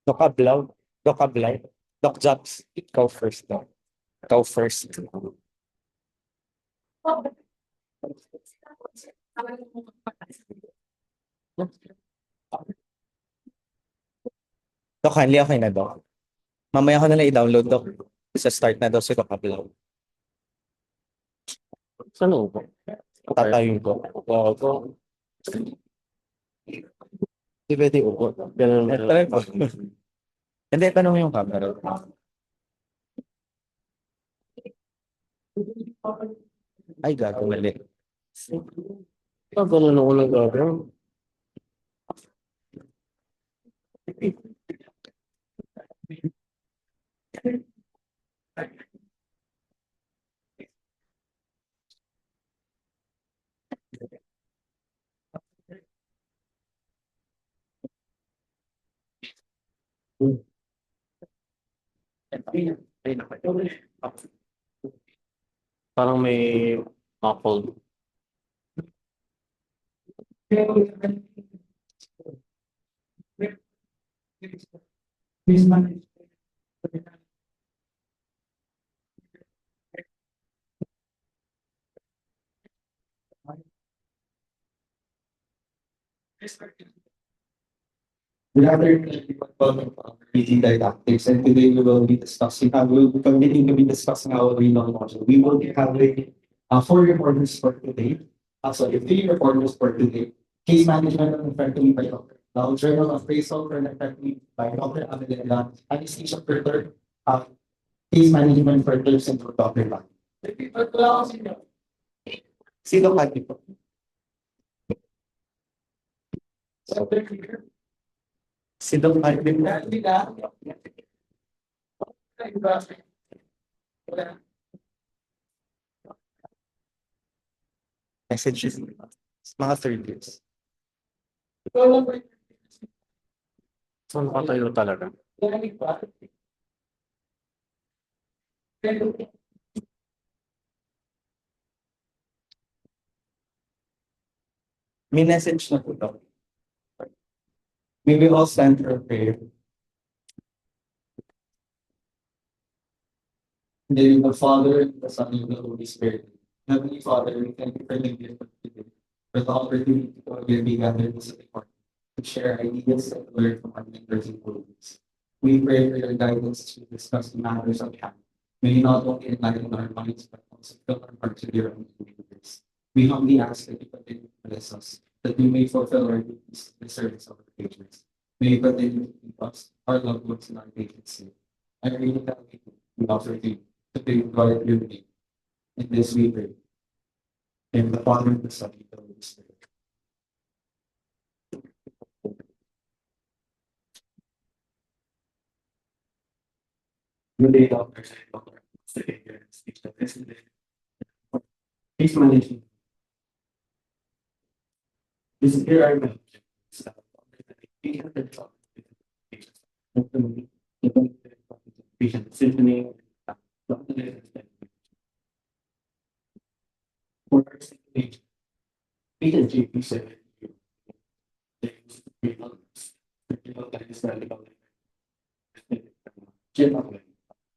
Doc Ablao, Doc Ablao, Doc Jobs, ikaw first, Doc. Ikaw first. Doc, handli okay na, Doc. Mamaya ko na lang i-download, Doc. Sa start na daw si Doc Ablao. Saan upo? Tatayin ko. Oo, ko. Di pwede upo. Ganun. Try ko. Hindi, tanong yung camera. Ay, gago, mali. Ganun ako nag-gagawin. Parang may muffled. Good afternoon, everyone. Welcome to our meeting didactics, and today we will be discussing, we'll continue to be discussing our renal module. We will be having 4 reporters for today. Sorry, 3 reporters for today. Case management of nephrectomy by Dr. Ablao, journal appraisal for nephrectomy by Dr. Abellera, anesthesia for TURP, case management for TURPs and for Dr. Valle. Sino ka dito? Si Doc Martin. Messages. Mga 3 years. Saan pa tayo talaga? May message na po, Doc. We will all stand for a prayer. In the name of the Father, the Son, and the Holy Spirit. Heavenly Father, we thank you for the gift of today, for the opportunity to again be gathered this morning, to share ideas and learn from our mentors and colleagues. We pray for your guidance to discuss the matters of health. May you not only enlighten our minds, but also fill our hearts with your own believers. We humbly ask that you continue to bless us, that we may fulfill our duties in the service of our patients. May continue to keep us, our loved ones, and our patients safe. I really thank you, the opportunity to be invited with me in this meeting. In the Father, and the Son, and the Holy Spirit. Good day, doctors and doctor. Speech the president. Case management. This is here are my patient decisioning. For our patient JP said.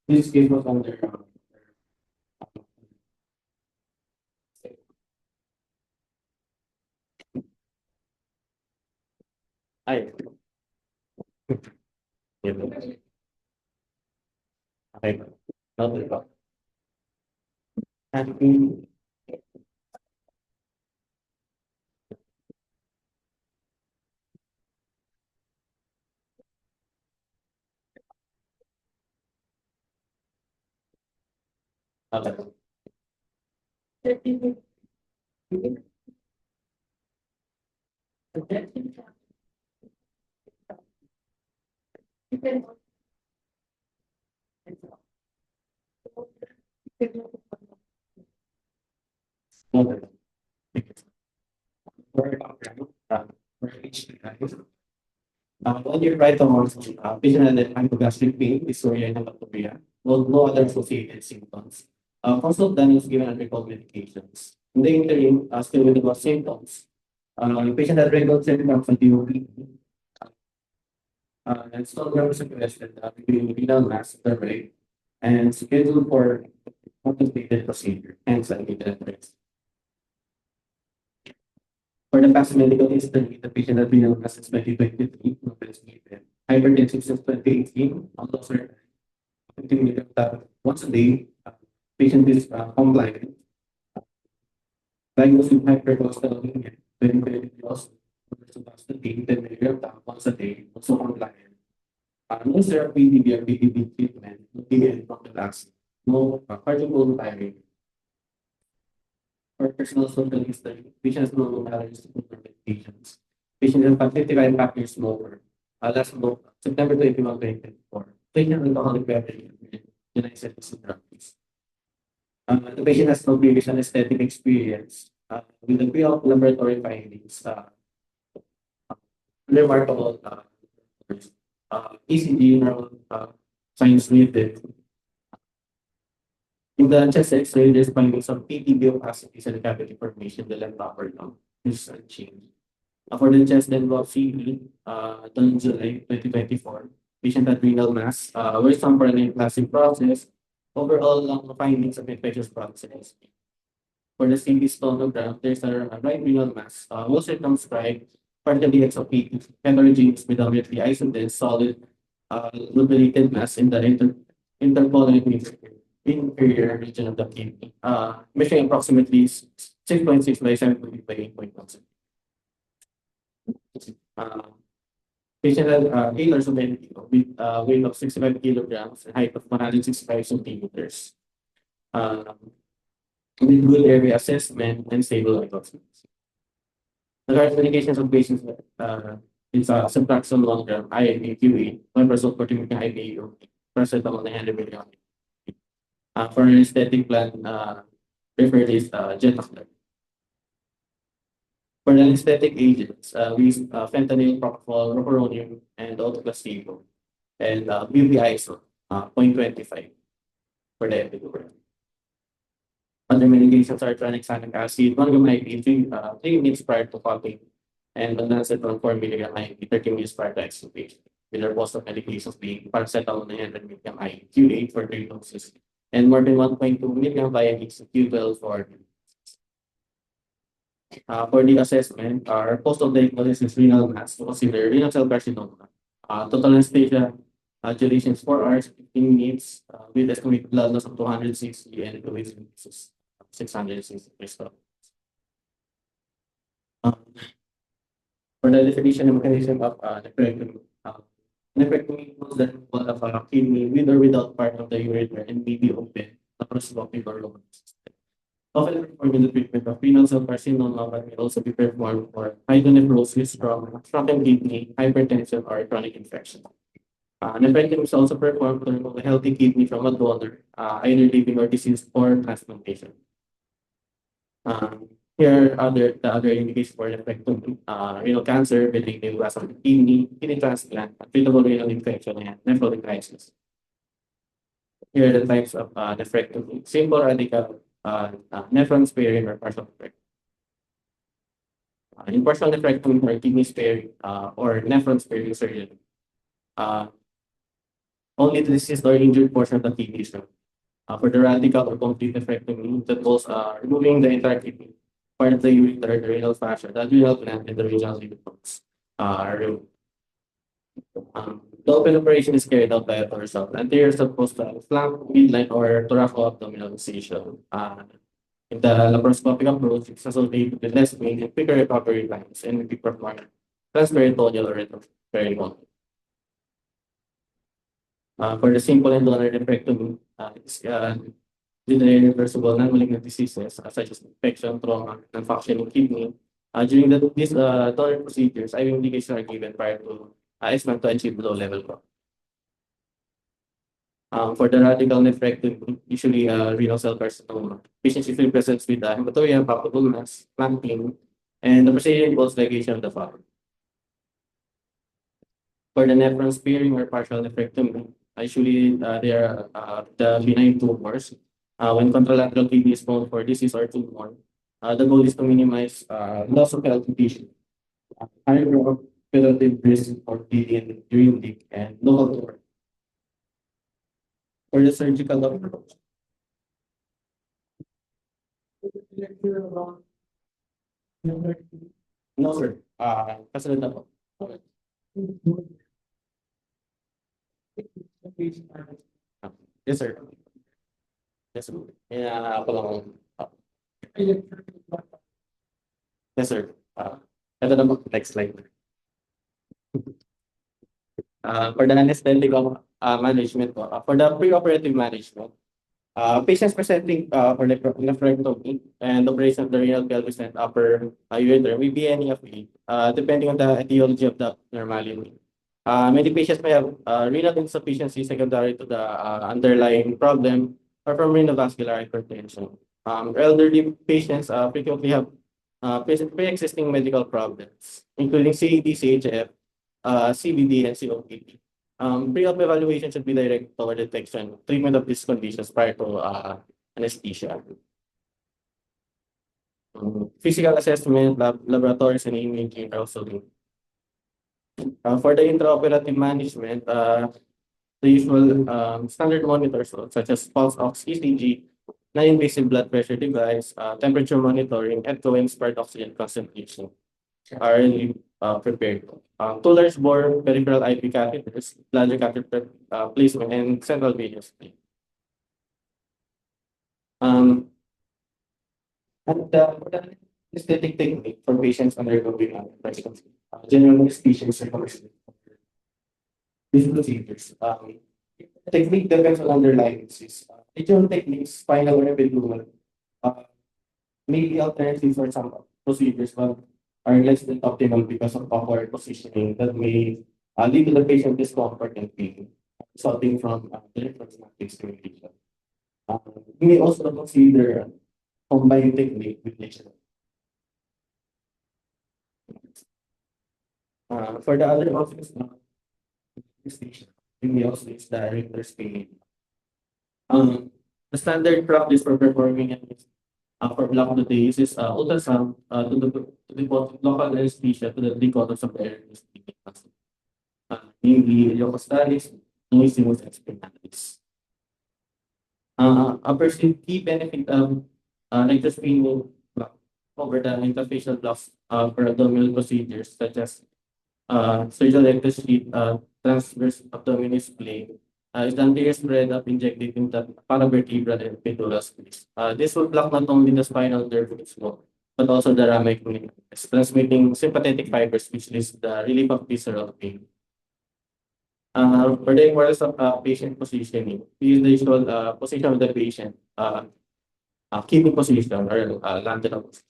This case was under. Ay. Yun. Okay. Noted ba? And we. Okay. Noted. For HPI. On your right arm, patient had hypogastric pain, dysuria, and hematuria. No other associated symptoms. Consult then was given unrecalled medications. In the interim, still with the symptoms. The patient had regular symptoms of TURP. And sonogram suggested between renal mass at the right and scheduled for contemplated procedure, hence I need entrance. For the past medical history, the patient had renal mass since 2023, no test needed. Hypertension since 2018, also 15 milligram tablet once a day. Patient is compliant. Diagnosed with hypercholesterolemia, 2020 loss, to 10 milligram tablet once a day, also compliant. No therapy, DBR, BDB treatment, no DBR prophylaxis, no cardiac tiring. For personal social history, patient has no allergies to medications. Patient is a 55 factor smoker. Last smoke, September 21, 2024. Patient with alcoholic beverage, United States drugs. The patient has no previous anesthetic experience. With the pre-op laboratory findings, remarkable ECG neural signs needed. In the chest X-ray, there's findings of PTB opacities and cavity formation, the left upper lung is unchanged. For the chest envelope CV, done July 2024, patient had renal mass, worrisome for an aplastic process, overall lung findings of infectious process. For the CV stonogram, there's a right renal mass, well circumscribed, partially exopic, heterogeneous, predominantly isolated, solid, lubricated mass in the intercolon inferior region of the kidney, measuring approximately 6.6 by 7.8 by 8.1. Patient had Taylor's obesity with weight of 65 kilograms and height of 165 centimeters. With good area assessment and stable vitals. The current medications of patients is subtraction long term, IAP, QA, 1% for IPU, paracetamol, and 100 milligram. For an aesthetic plan, preferred is Genoclear. For the anesthetic agents, we use fentanyl, propofol, ropuronium, and autoplacebo, and BBISO, 0.25 for the epidural. Other medications are tranexamic acid, 1 gram IV, 3 minutes prior to popping, and ondansetron 4 milligram IV, 30 minutes prior to extubation. With our post of medications being paracetamol 900 milligram IV, Q8 for 3 doses, and more than 1.2 milligram via Q12 for the assessment, our postal diagnosis is renal mass to consider renal cell carcinoma. Total anesthesia duration is 4 hours, 15 minutes, with estimated blood loss of 260 and fluid 660 pesos. For the definition and mechanism of nephrectomy, nephrectomy was the removal of a kidney with or without part of the ureter and may be open, laparoscopic or local. Often performed in the treatment of renal cell carcinoma, but may also be performed for hydronephrosis from shrunken kidney, hypertension, or chronic infection. Nephrectomy is also performed to remove a healthy kidney from a donor, either living or deceased, or transplantation. Here are the other indications for nephrectomy: renal cancer, benign neoplasm of the kidney transplant, treatable renal infection, and nephrotic crisis. Here are the types of nephrectomy: simple radical, nephron sparing, or partial nephrectomy. In partial nephrectomy or kidney sparing or nephron sparing surgery, only the diseased or injured portion of the kidney is removed. For the radical or complete nephrectomy, that involves removing the entire kidney, part of the ureter, the renal fascia, the adrenal gland, and the renal lymph nodes are removed. The open operation is carried out by a dorsal, anterior subcostal, flank, midline, or thoracoabdominal incision. In the laparoscopic approach, it's associated with less pain and quicker recovery times and will be performed transperitoneal or retroperitoneal. For the simple and donor nephrectomy, it's with the irreversible non-malignant diseases such as infection, trauma, and functioning kidney. During these donor procedures, IV medications are given prior to assessment to achieve low level growth. For the radical nephrectomy, usually renal cell carcinoma, patient usually presents with hematuria, palpable mass, clamping, and the procedure involves ligation of the fat. For the nephron sparing or partial nephrectomy, usually they are the benign tumors. When contralateral kidney is known for disease or tumor, the goal is to minimize loss of healthy tissue, higher operative risk for bleeding, urine leak, and local tumor. For the surgical approach, no sir, kasunod na po. Yes sir. Yes sir. Ako lang. Yes sir. Ito na po, next slide. For the anesthetic management po, for the preoperative management, patients presenting for nephrectomy and operation of the renal pelvis and upper ureter may be any of it, depending on the etiology of the abnormality. Many patients may have renal insufficiency secondary to the underlying problem or from renovascular hypertension. Elderly patients frequently have pre-existing medical problems, including CAD, CHF, CBD, and COPD. Pre-op evaluation should be directed toward detection, treatment of these conditions prior to anesthesia. Physical assessment, laboratories, and imaging are also linked. For the intraoperative management, the usual standard monitors such as pulse ox, ECG, non-invasive blood pressure device, temperature monitoring, echo and inspired oxygen concentration are really prepared. Two large bore peripheral IV catheters, bladder catheter placement, and central venous plate. And for the anesthetic technique for patients undergoing general anesthesia is recommended. These procedures. Technique depends on underlying disease. Digital techniques, spinal or epidural, may be alternative for some procedures, but are less than optimal because of awkward positioning that may lead to the patient discomfort and pain resulting from the electrosmatics stimulation. We may also consider combined technique with laser. For the other options, we may also use the regular spinning. The standard practice for performing it for block the day is ultrasound to deposit local anesthesia to the three quarters of the air, namely Leocostalis, Noisimus, and Spinalis. A perceived key benefit of electrospinning block over the interfacial blocks for abdominal procedures such as surgical electrosheet, transverse abdominis plane, is the anterior spread of injected in the paravertebral and pectoral space. This will block not only the spinal nerve but as well but also the rhamectomy, transmitting sympathetic fibers, which leads to the relief of visceral pain. For the importance of patient positioning, we use the usual position of the patient, kidney position or lateral position.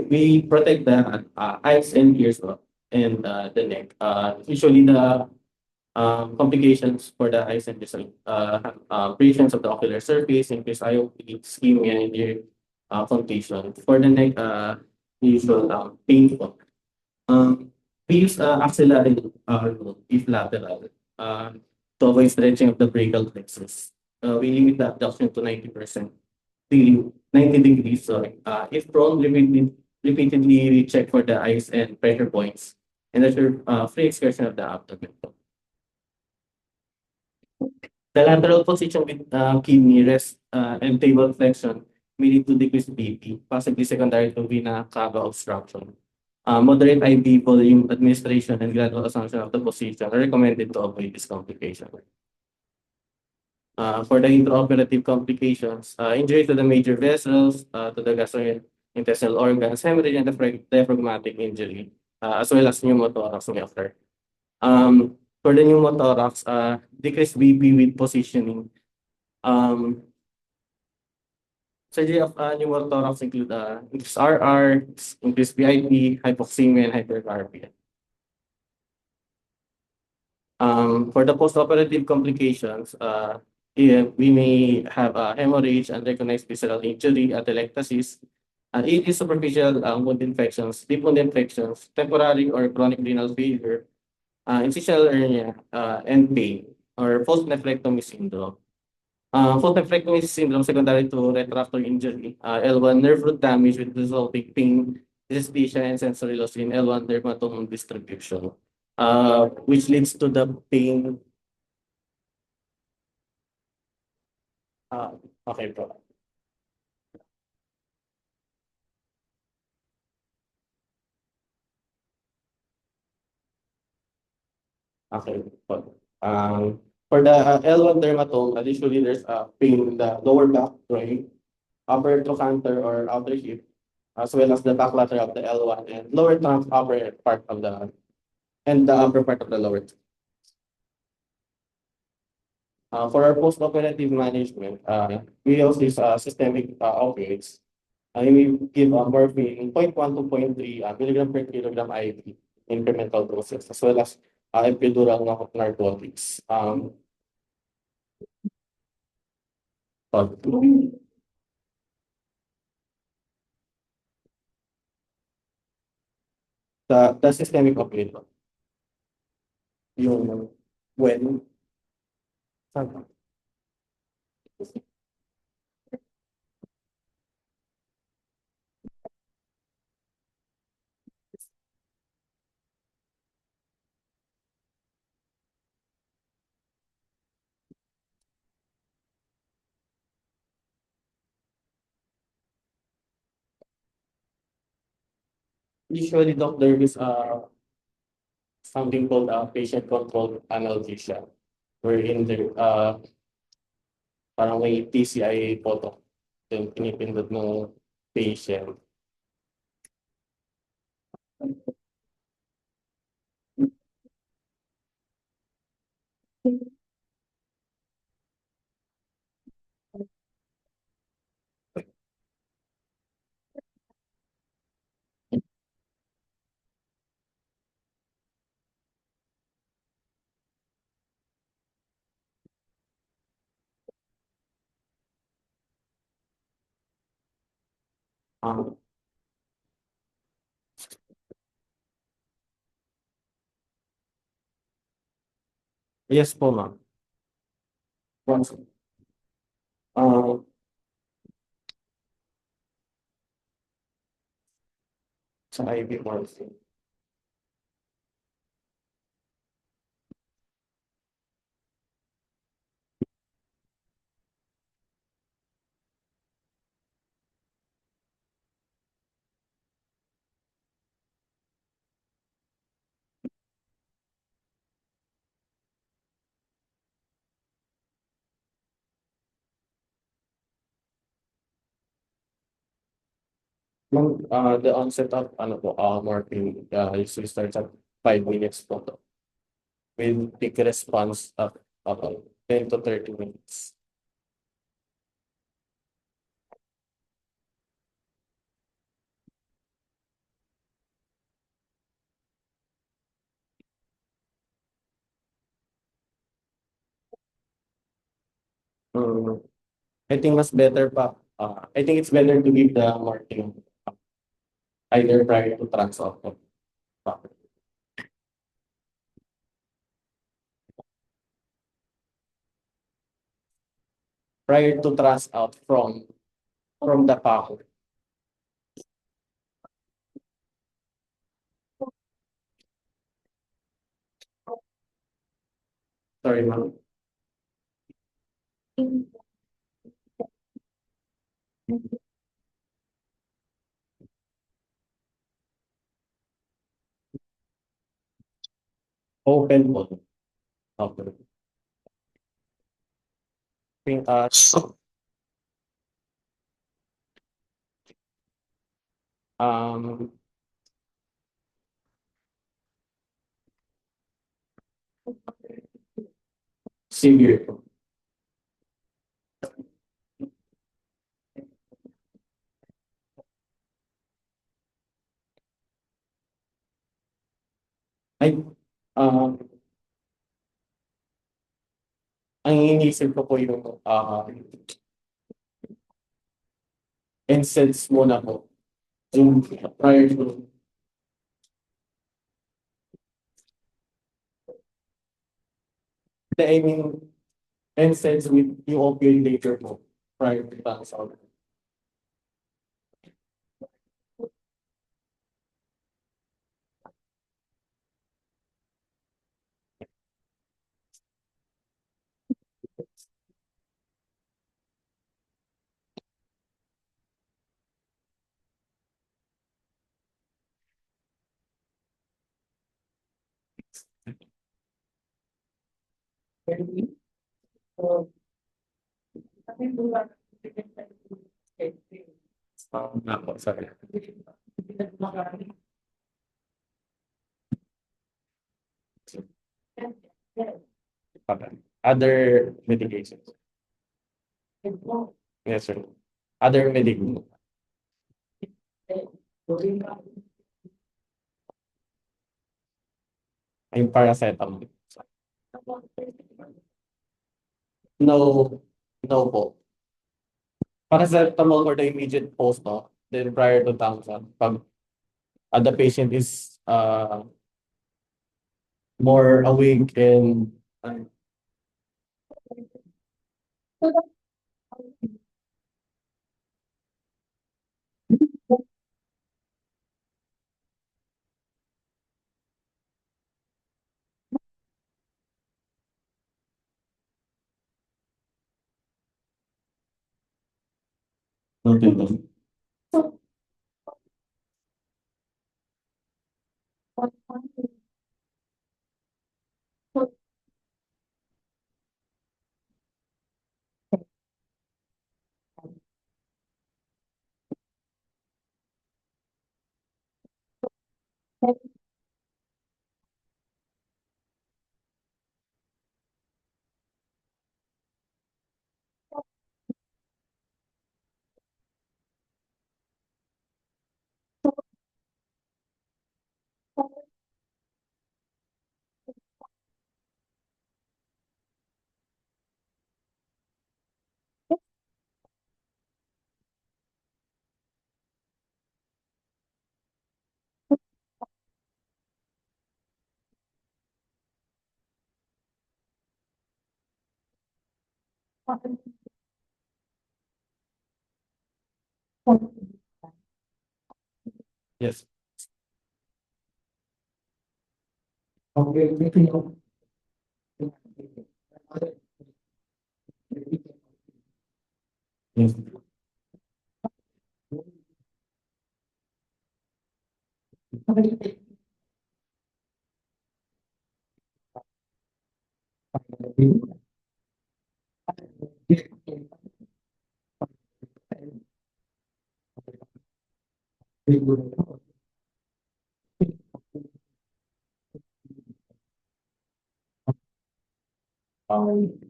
We protect the eyes and ears and the neck. Usually the complications for the eyes and ears abrasions of the ocular surface, increased IOP, ischemia, and ear contagion. For the neck, usual painful. We use axillary rule, if lateral, to avoid stretching of the brachial plexus. We limit the abduction to 90%. 90 degrees. So, if prone, repeatedly check for the eyes and pressure points and ensure free excursion of the abdomen. The lateral position with kidney rest and table flexion may lead to decreased BP, possibly secondary to vena cava obstruction. Moderate IV volume administration and gradual assumption of the position are recommended to avoid this complication. For the intraoperative complications, injury to the major vessels, to the gastrointestinal organs, hemorrhage, and diaphragmatic injury, as well as pneumothorax may occur. For the pneumothorax, decreased BP with positioning. Surgery of pneumothorax include increased RR, increased BIP, hypoxemia, and hypercarbia. For the postoperative complications, we may have hemorrhage, unrecognized visceral injury, atelectasis, it is superficial wound infections, deep wound infections, temporary or chronic renal failure, incisional hernia, and pain, or false nephrectomy syndrome. False nephrectomy syndrome secondary to retractor injury, L1 nerve root damage with resulting pain, dysesthesia, and sensory loss in L1 dermatome distribution, which leads to the pain. Okay, bro. Okay. For the L1 dermatome, additionally, there's pain in the lower back, right? Upper trochanter or outer hip, as well as the back lateral of the L1 and lower trunk upper part of the and the upper part of the lower. For our post-operative management, we also use systemic opioids. We give morphine 0.1 to 0.3 milligram per kilogram IV incremental doses, as well as epidural narcotics. The systemic opioid, yung when usually doc there is something called patient controlled analgesia, wherein there parang may PCI photo yung pinipindot ng patient. Um, yes po ma'am. Once, sa IV morphine. The onset of morphine usually starts at 5 minutes po to, with peak response of 10 to 30 minutes. Mm, I think mas better pa. I think it's better to give the morphine either prior to trans-off. Prior to trans-out from the PACO. Sorry, ma'am. Open po. Okay. Think, um, severe po. Ay, um, ang iniisip ko po yung NSAIDs muna po. Yung prior to I mean, NSAIDs with yung opioid later po prior to trans-out. Po, sorry. Okay. Other medications. Yes, sir. Other medications. Yung paracetamol. No, no po. Paracetamol for the immediate post, no? Then prior to Tangsan, pag the patient is more awake and noted. Yes. Okay, Yes.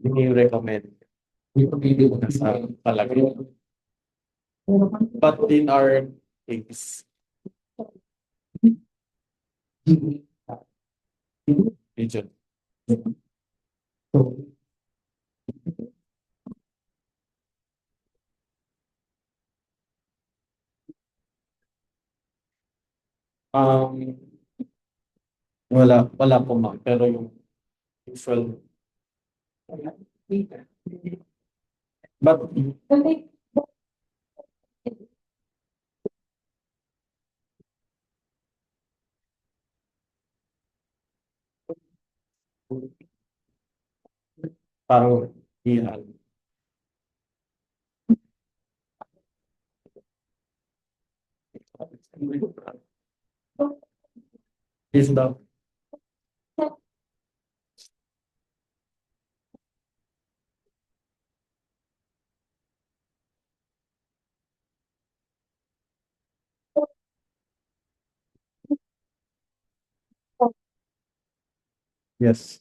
Ini-recommend na sa palagay. But in our case, region, um, wala po ma'am, pero yung usual, but parang iyan. Is the yes.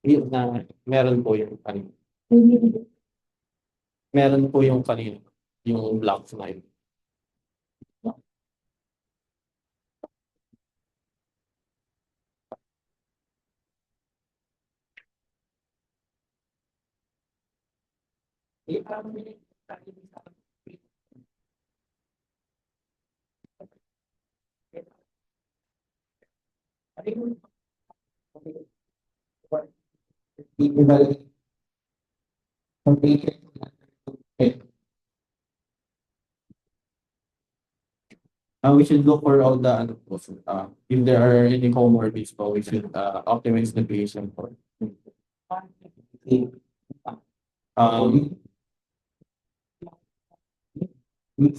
Yun na meron po yung kanina. Meron po yung kanina, yung black slide. We should look for all the ano po, if there are any comorbidities po, we should optimize the patient for. Um, we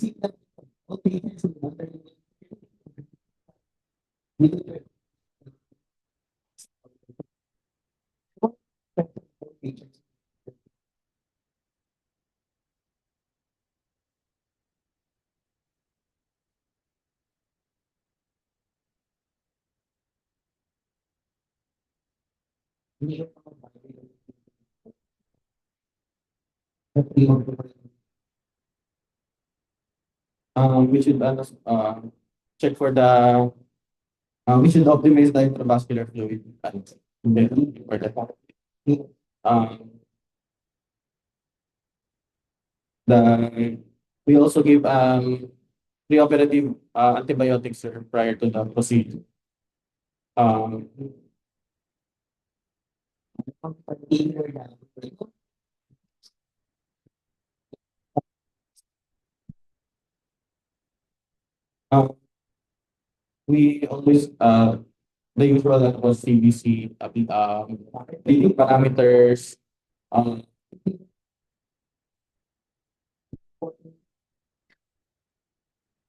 should check for the we should optimize the intravascular fluid for the we also give preoperative antibiotics sir, prior to the procedure. Um, we always the usual was CBC, bleeding parameters,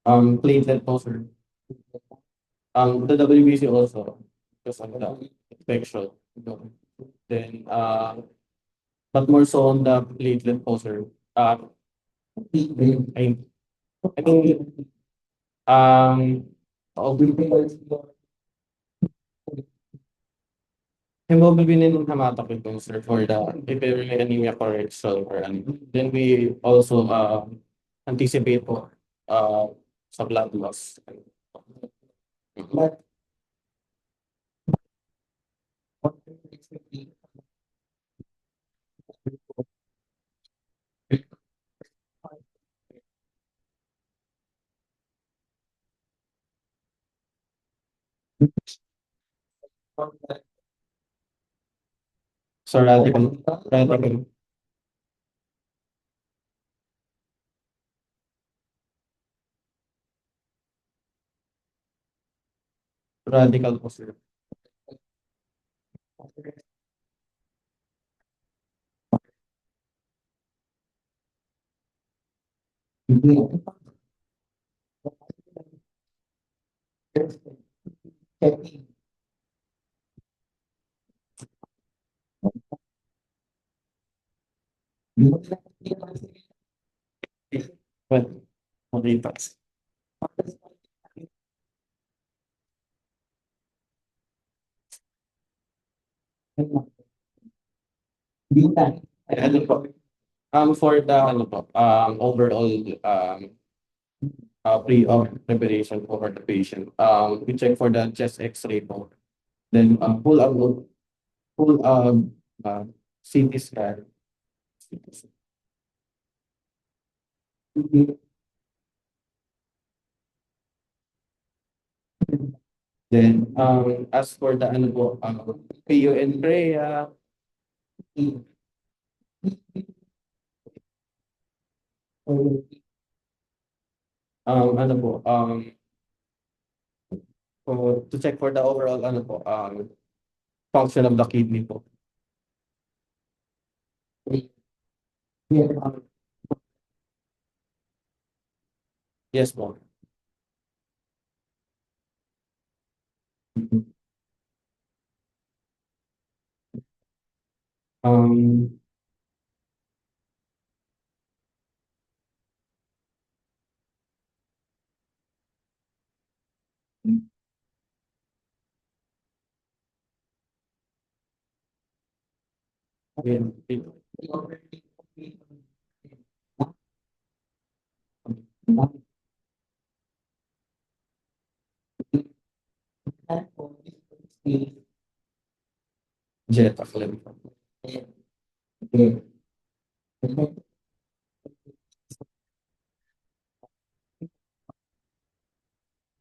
platelet poster. The WBC also because of the infection. Then but more so on the platelet poster. I think hemoglobin and hematocrit po, sir, for the if ever may anemia correction or ano. Then we also anticipate po sa blood loss. So radical. Radical po, sir. Well, makita. Ano po? For the ano po, overall pre-op preparation for the patient. We check for the chest X-ray po. Then full CT scan. Then as for the ano po, PU and PREA, ano po, to check for the overall ano po, function of the kidney po. Yes po. Um, yun. Jet of limb.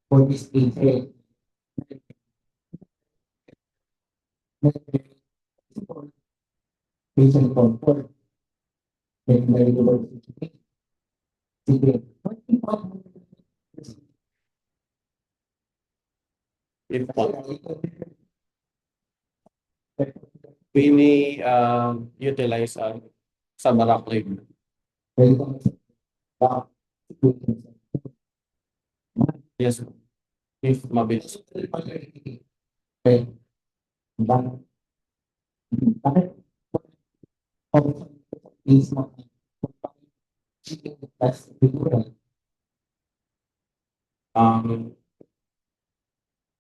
For this patient, patient comfort, then medical secret. If we may utilize sa Baraclay. Yes, if mabilis. Okay. Bakit? Is not that's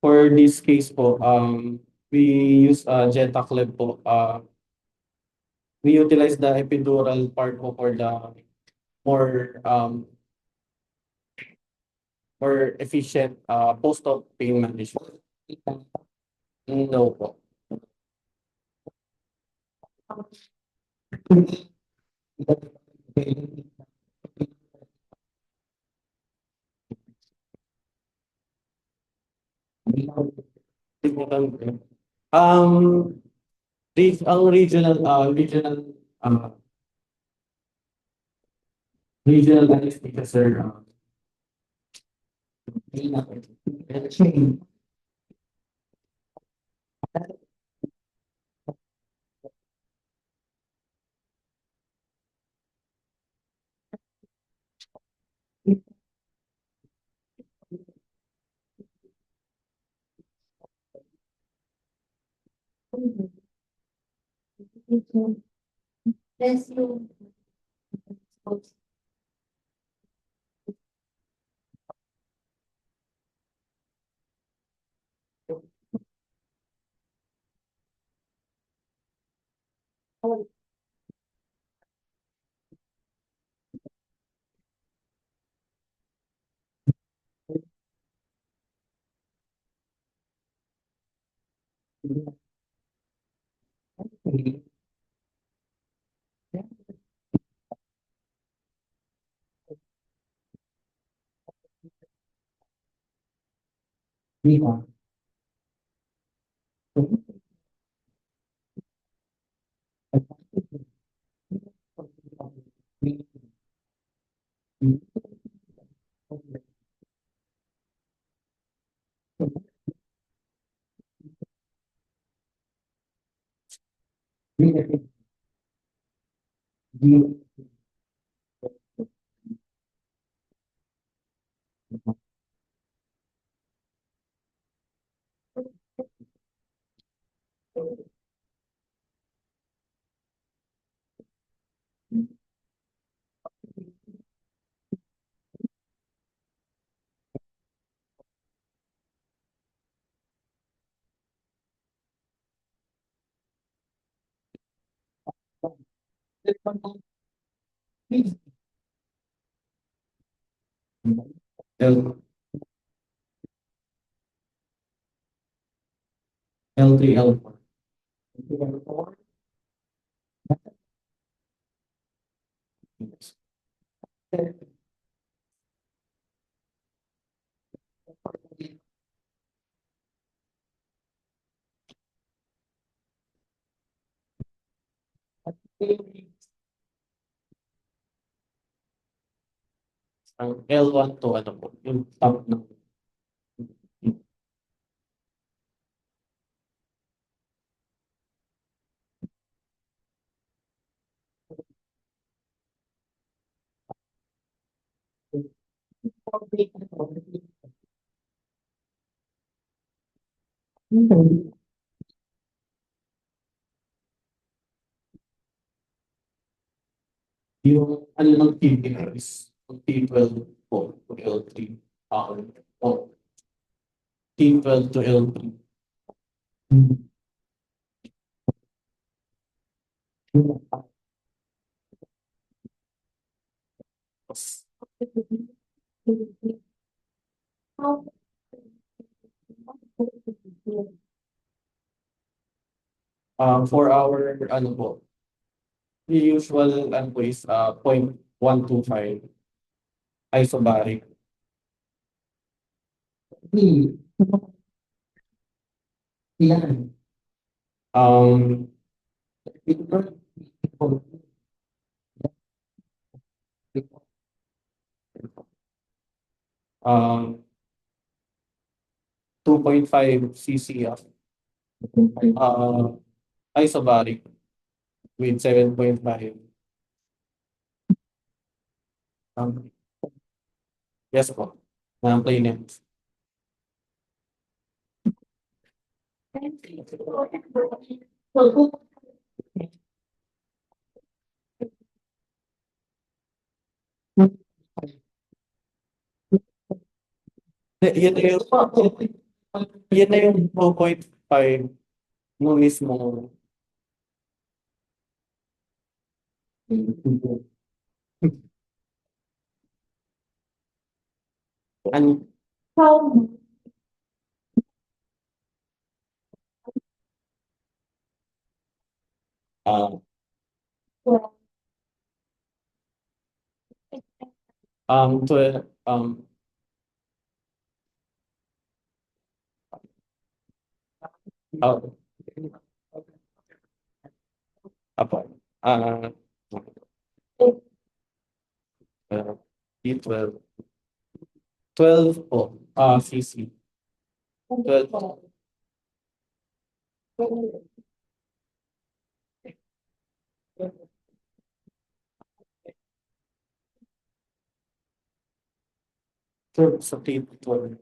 For this case po, we use Jetaclib po. We utilize the epidural part po for the more efficient post-op pain management. No po. Um, ang regional anesthesia, sir. L L3 L4. Ang L1 to ano po, yung top ng yung ano ng TB is T12 po to L3. O T12 to L3. For our ano po, the usual ano po is 0.125 isobaric. Um, 2.5 cc isobaric with 7.5. Yes po, na plain end. Yan na yung, yan na yung 2.5 mo mismo. Ano? Uh, 12, uh, apo, D12, 12 po, cc, 12, sa T12.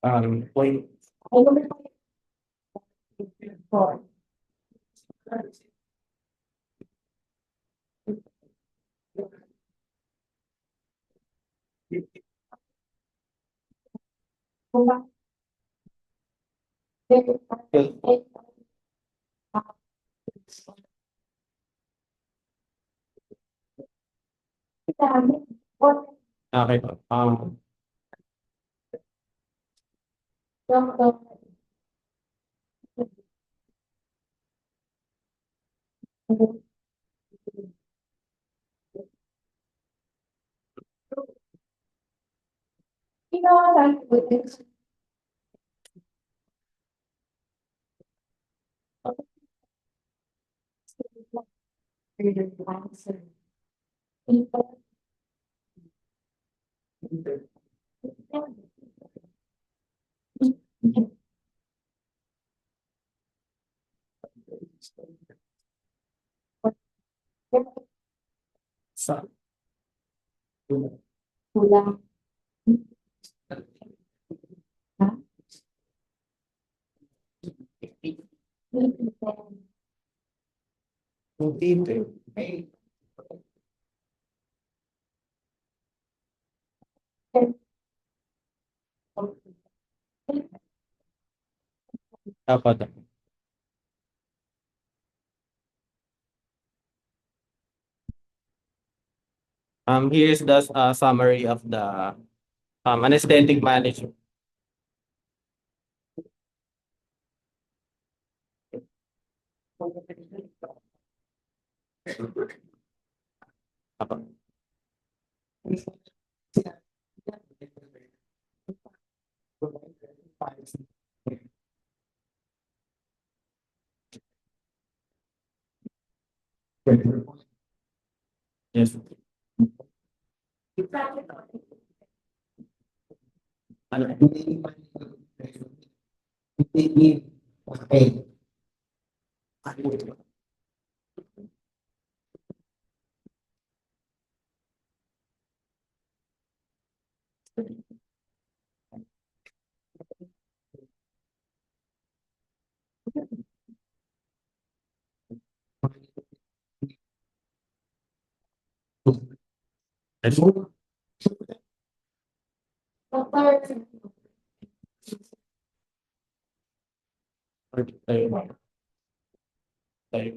Um, point, okay po. Sa dapat. Here is the summary of the anesthetic management. Apa? Yes. Ano? Okay. Yes. Tayo.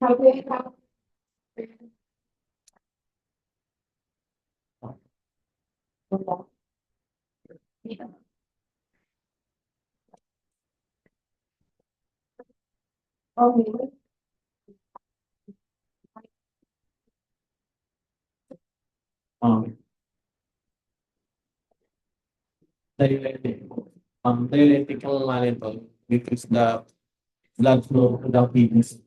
Tayo. Um, diuretic. Diuretic ang monitor because the blood flow to the kidneys.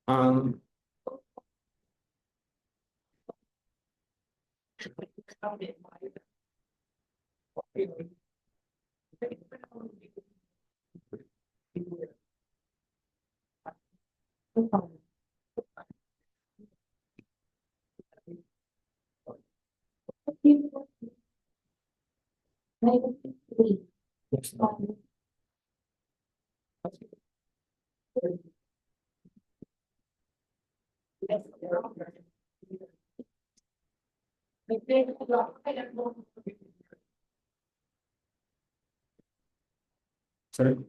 Um, sorry.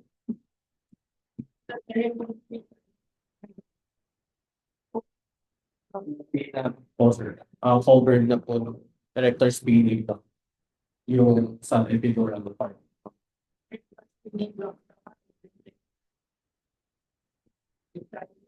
Covered na po ng director's feeling to yung sa epidural part. Okay.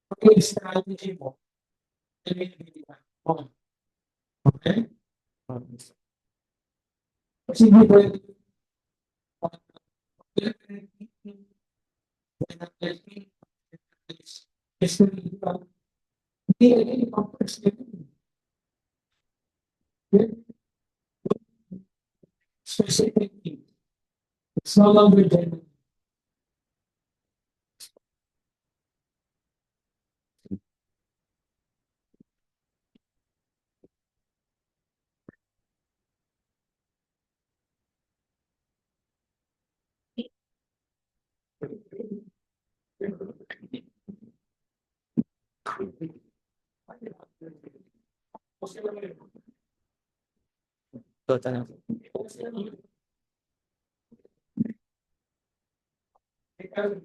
Okay, strategy mo. Okay? Kasi hindi pwede. Hindi, specifically. It's no longer general. Total na. Ito na.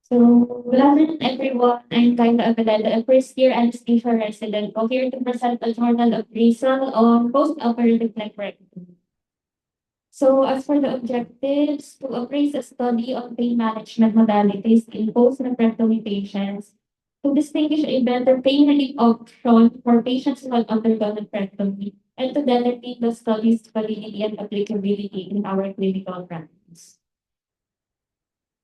So, good afternoon, everyone. I'm Kyla Abellera, a first-year anesthesia resident po here to present a journal appraisal on post-operative nephrectomy. So, as for the objectives, to appraise a study on pain management modalities in post-nephrectomy patients, to distinguish a better pain relief option for patients who have undergone nephrectomy, and to demonstrate the study's validity and applicability in our clinical practice.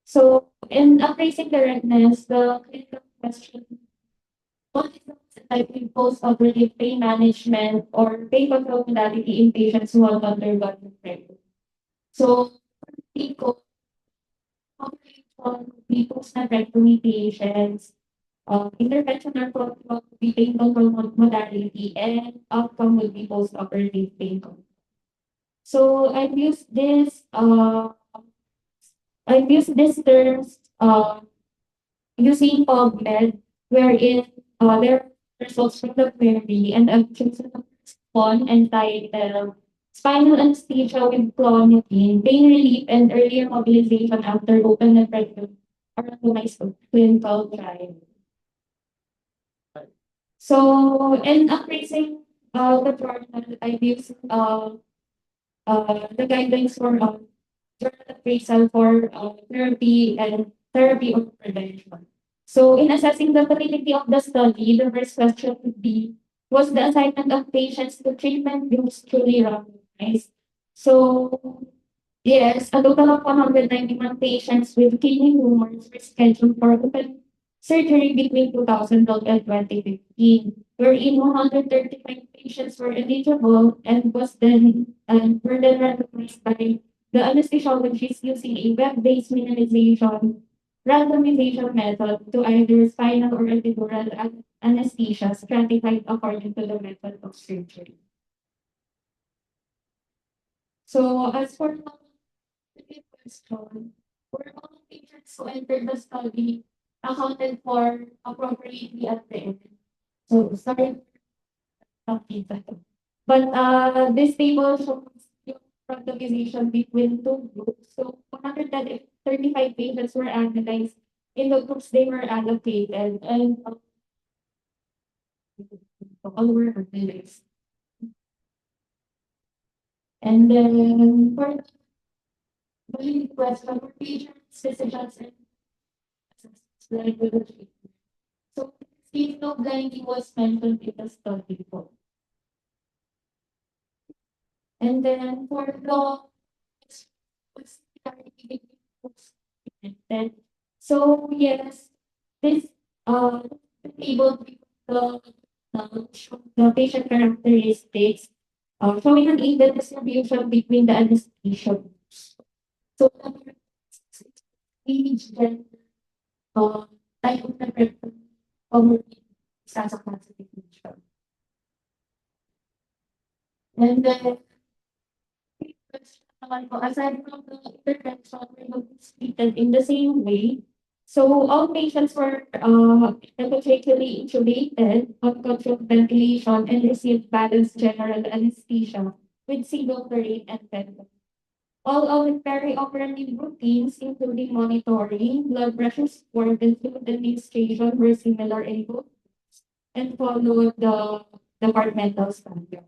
So, in appraising the redness, the clinical question, what is the most effective post-operative pain management or pain control modality in patients who have undergone nephrectomy? So, people operate on the post-nephrectomy patients, intervention or protocol would be pain control modality, and outcome would be post-operative pain control. So, I've used these terms using PubMed, wherein there are results from the query, and I've chosen the first one entitled Spinal Anesthesia with Clonidine, Pain Relief and Earlier Mobilization After Open Nephrectomy, a randomized clinical trial. So, in appraising the journal, I've used the guidelines for journal appraisal for therapy or prevention. So in assessing the validity of the study, the first question would be, was the assignment of patients to treatment groups truly randomized? So yes, a total of 191 patients with kidney tumors were scheduled for open surgery between 2012 and 2015, wherein 135 patients were eligible and were then randomized by the anesthesiologist using a web-based randomization method to either spinal or epidural anesthesia stratified according to the method of surgery. So as for the question, were all patients who entered the study accounted for appropriately at the end? So sorry, but this table shows yung randomization between two groups. So 135 patients were analyzed in the groups they were allocated, and all were analyzed. And then for the question for patients, physicians, and liability. So Steve no blinding was mentioned in the study report. And then for the so yes, this table show the patient characteristics, showing an even distribution between the anesthesia groups. So age, gender, type of nephrectomy, comorbidity, as a classification. And then naman po, aside from the intervention, we will be treated in the same way. So all patients were epitrachally intubated on controlled ventilation and received balanced general anesthesia with single parade and vent. All our perioperative routines, including monitoring, blood pressure support, and fluid administration, were similar in both and followed the departmental standard.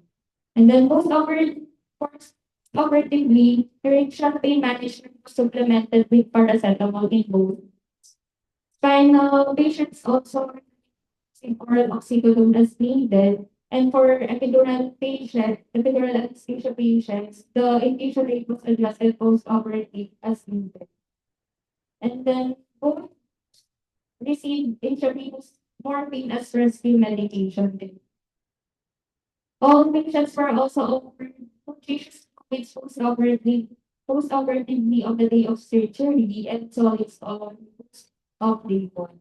And then post-operatively, urgent pain management was supplemented with paracetamol in both. Spinal patients also received oral oxycodone as needed. And for epidural anesthesia patients, the infusion rate was adjusted post-operative as needed. And then both received intravenous morphine as rescue medication. All patients were also offered nutritious fluids post-operatively on the day of surgery and solids on of day one.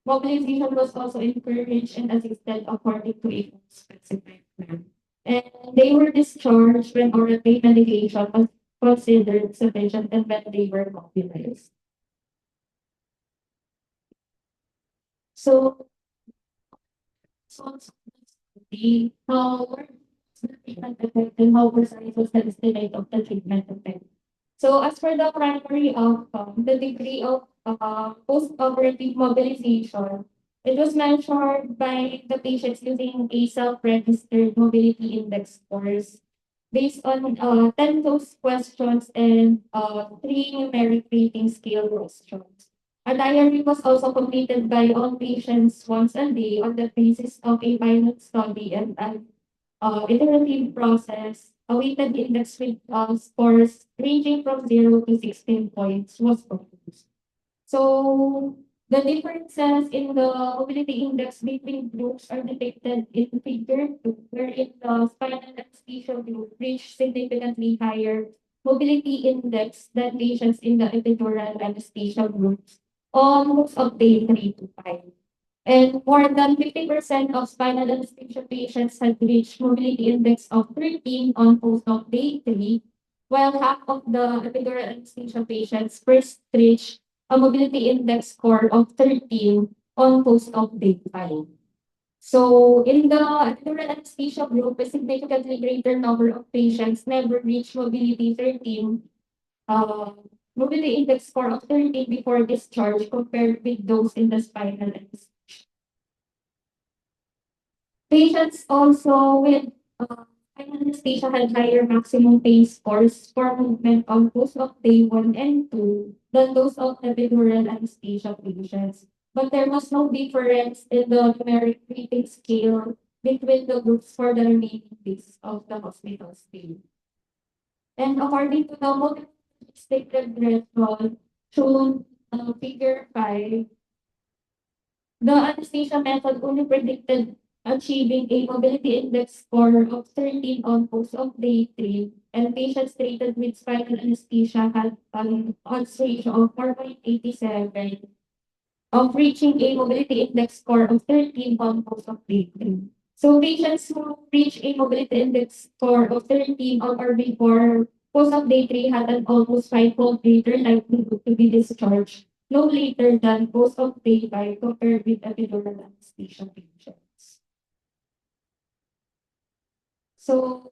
Mobilization was also encouraged and assisted according to a specific plan. And they were discharged when oral pain medication was considered sufficient and when they were mobilized. So, how were the treatment effect and how precise was the estimate of the treatment effect? So as for the primary outcome, the degree of post-operative mobilization, it was measured by the patients using a self-registered mobility index scores based on 10 those questions and 3 numeric rating scale questions. A diary was also completed by all patients once a day on the basis of a pilot study and an iterative process. A weighted index with scores ranging from 0 to 16 points was proposed. So the differences in the mobility index between groups are depicted in figure 2, wherein the spinal anesthesia group reached significantly higher mobility index than patients in the epidural anesthesia groups on most of day 3 to 5. And more than 50% of spinal anesthesia patients had reached mobility index of 13 on post-op day 3, while half of the epidural anesthesia patients first reached a mobility index score of 13 on post-op day 5. So in the epidural anesthesia group, a significantly greater number of patients never reached mobility 13, mobility index score of 13 before discharge compared with those in the spinal anesthesia. Patients also with spinal anesthesia had higher maximum pain scores for movement on post-op day 1 and 2 than those of epidural anesthesia patients. But there was no difference in the numeric rating scale between the groups for the remaining days of the hospital stay. And according to the multi-static regression shown figure 5, the anesthesia method only predicted achieving a mobility index score of 13 on post-op day 3, and patients treated with spinal anesthesia had an odds ratio of 4.87 of reaching a mobility index score of 13 on post-op day 3. So patients who reach a mobility index score of 13 on or before post-op day 3 had an almost 5-fold greater likelihood to be discharged no later than post-op day 5 compared with epidural anesthesia patients. So,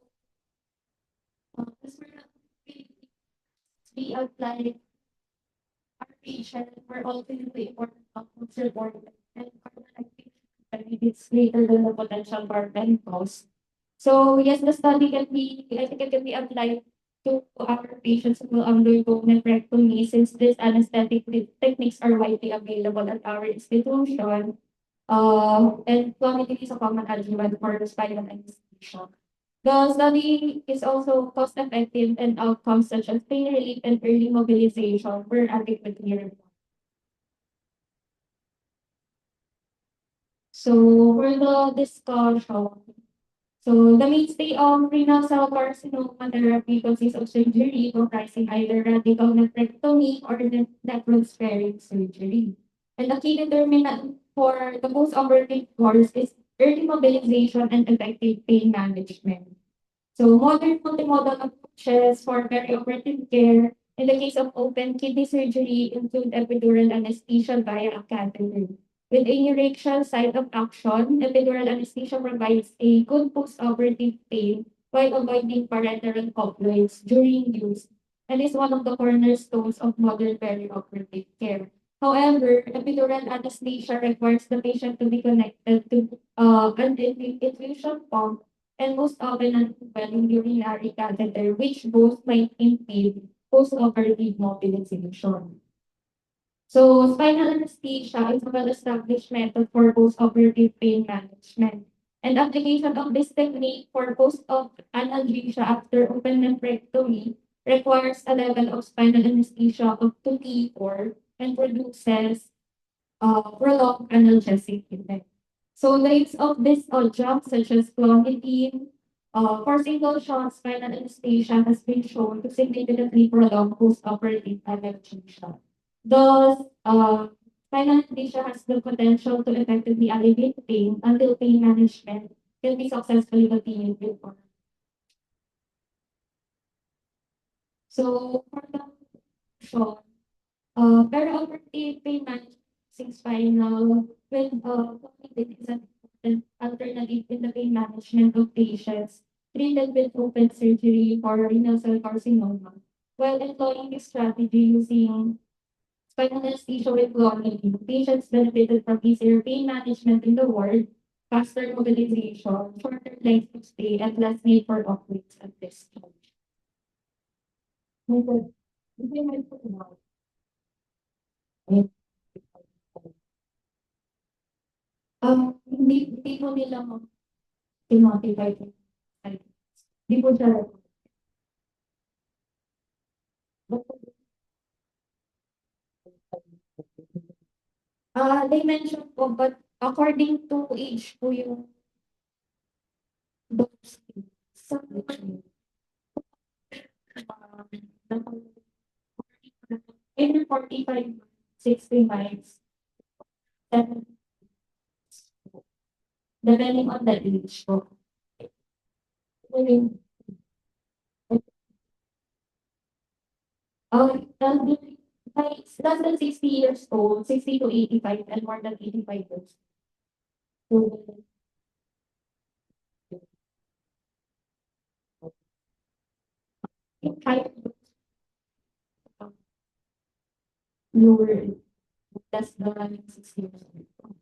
as we applied our patient were all clinically important outcomes reported and it's greater than the potential burden cost. So yes, the study can be, I think it can be applied to our patients who will undergo nephrectomy since these anesthetic techniques are widely available at our institution. And clonidine is a common adjuvant for the spinal anesthesia. The study is also cost-effective and outcomes such as pain relief and early mobilization were adequately reported. So for the discussion, so the mainstay of renal cell carcinoma therapy consists of surgery comprising either radical nephrectomy or nephron-sparing surgery. And the key determinant for the post-operative course is early mobilization and effective pain management. So modern multimodal approaches approaches for perioperative care in the case of open kidney surgery include epidural anesthesia via a catheter. With a neuraxial site of action, epidural anesthesia provides a good post-operative pain while avoiding parenteral complex during use and is one of the cornerstones of modern perioperative care. However, epidural anesthesia requires the patient to be connected to an infusion pump and most often an open urinary catheter, which both might impede post-operative mobilization. So, spinal anesthesia is a well-established method for post-operative pain management. And application of this technique for post-op analgesia after open nephrectomy requires a level of spinal anesthesia of 2T4 and produces prolonged analgesic effect. So the use of this drugs such as clonidine for single shot spinal anesthesia has been shown to significantly prolong post-operative analgesia. Thus, spinal anesthesia has the potential to effectively alleviate pain until pain management can be successfully continued before. So for the short, perioperative pain management using spinal when cognitive is an important alternative in the pain management of patients treated with open surgery for renal cell carcinoma. While employing this strategy using spinal anesthesia with clonidine, patients benefited from easier pain management in the ward, faster mobilization, shorter length of stay, and less need for operates at discharge. Hindi po nila i-notify ko. Hindi po siya. They mentioned po, but according to age po yung dose. So, in 45, 60 miles, 7, depending on the age po. Less than 60 years old, 60 to 85, and more than 85 years old. Higher lower less than 60 years old.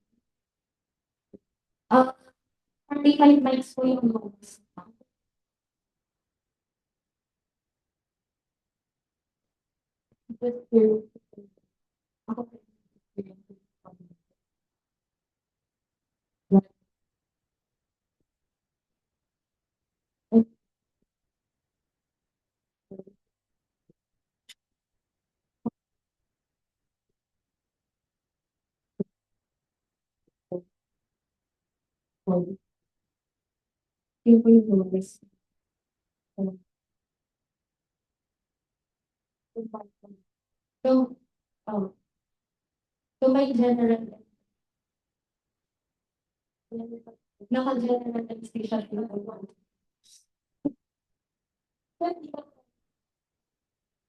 45 miles po yung lowest. But ako yun po yung lowest. So, so may general naka-general anesthesia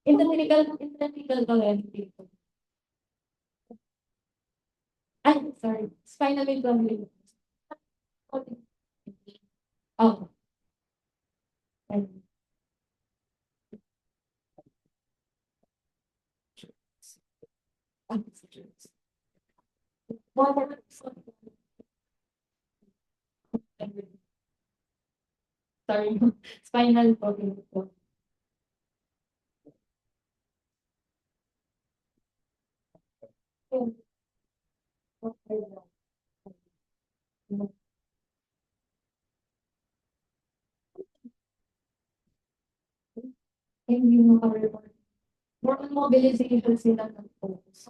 in the medical community. I'm sorry, spinal community. Oh. Sorry, spinal community. Hindi mo ka-report. More on mobilization sila ng focus.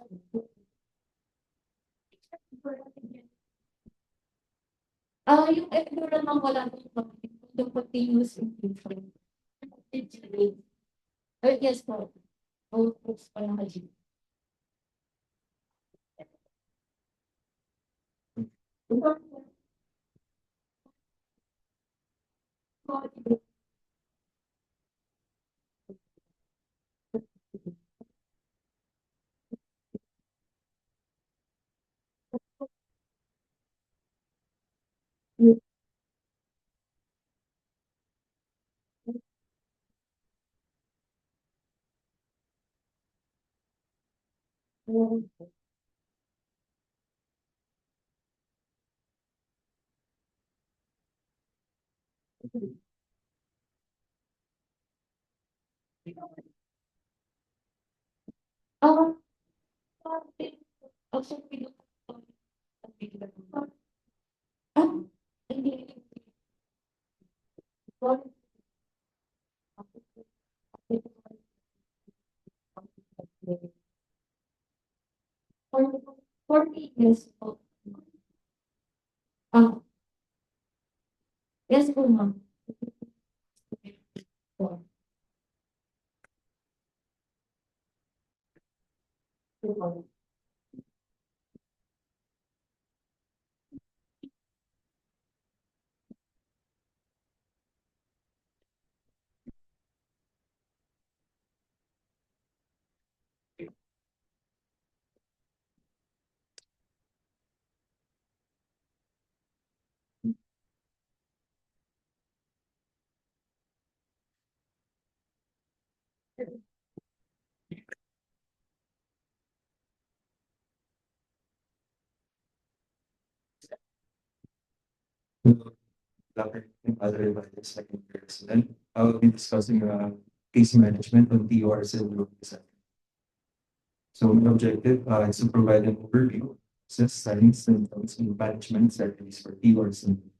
Yung epidural ng wala ng continuous infusion. Yes po. Focus pa ng hajim. Um, also, hindi. For me, yes po. Ah, yes po, ma'am. And other advisors like empirics. Then I will be discussing case management on TURs and group design. So my objective is to provide an overview of science, symptoms, and management strategies for TURs. And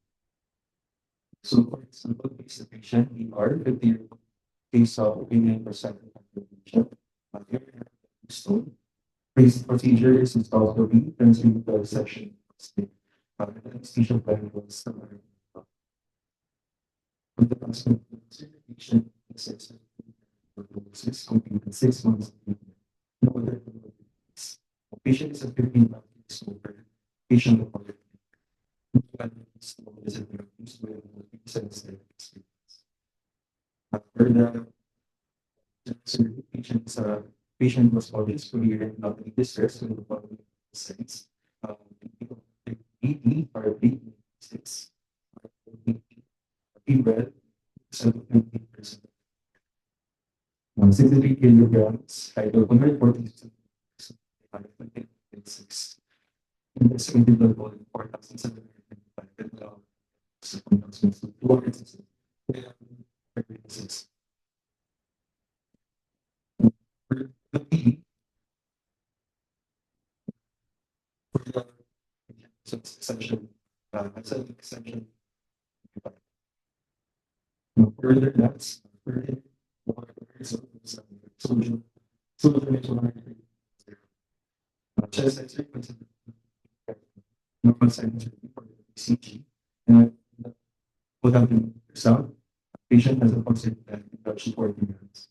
so for example, case the patient ER, 50 case of opinion percent patient. Here we have the stone. Basic procedure is installed to be transmitted to the section. The anesthesia plan was with the constant certification assessment process completed 6 months. No other patient is a 15 months older. Patient reported after the certification, patient was always fully and not in distress with the following signs. 80 or 86 fever, 70%. 63 kilograms, hydroconate 46. In the second level, 4,725 206. The P for the exception, exception. Further, that's further. Solution. Chest X-ray, normal sinus for the ECG, and without the sound, patient has a positive induction for the minutes.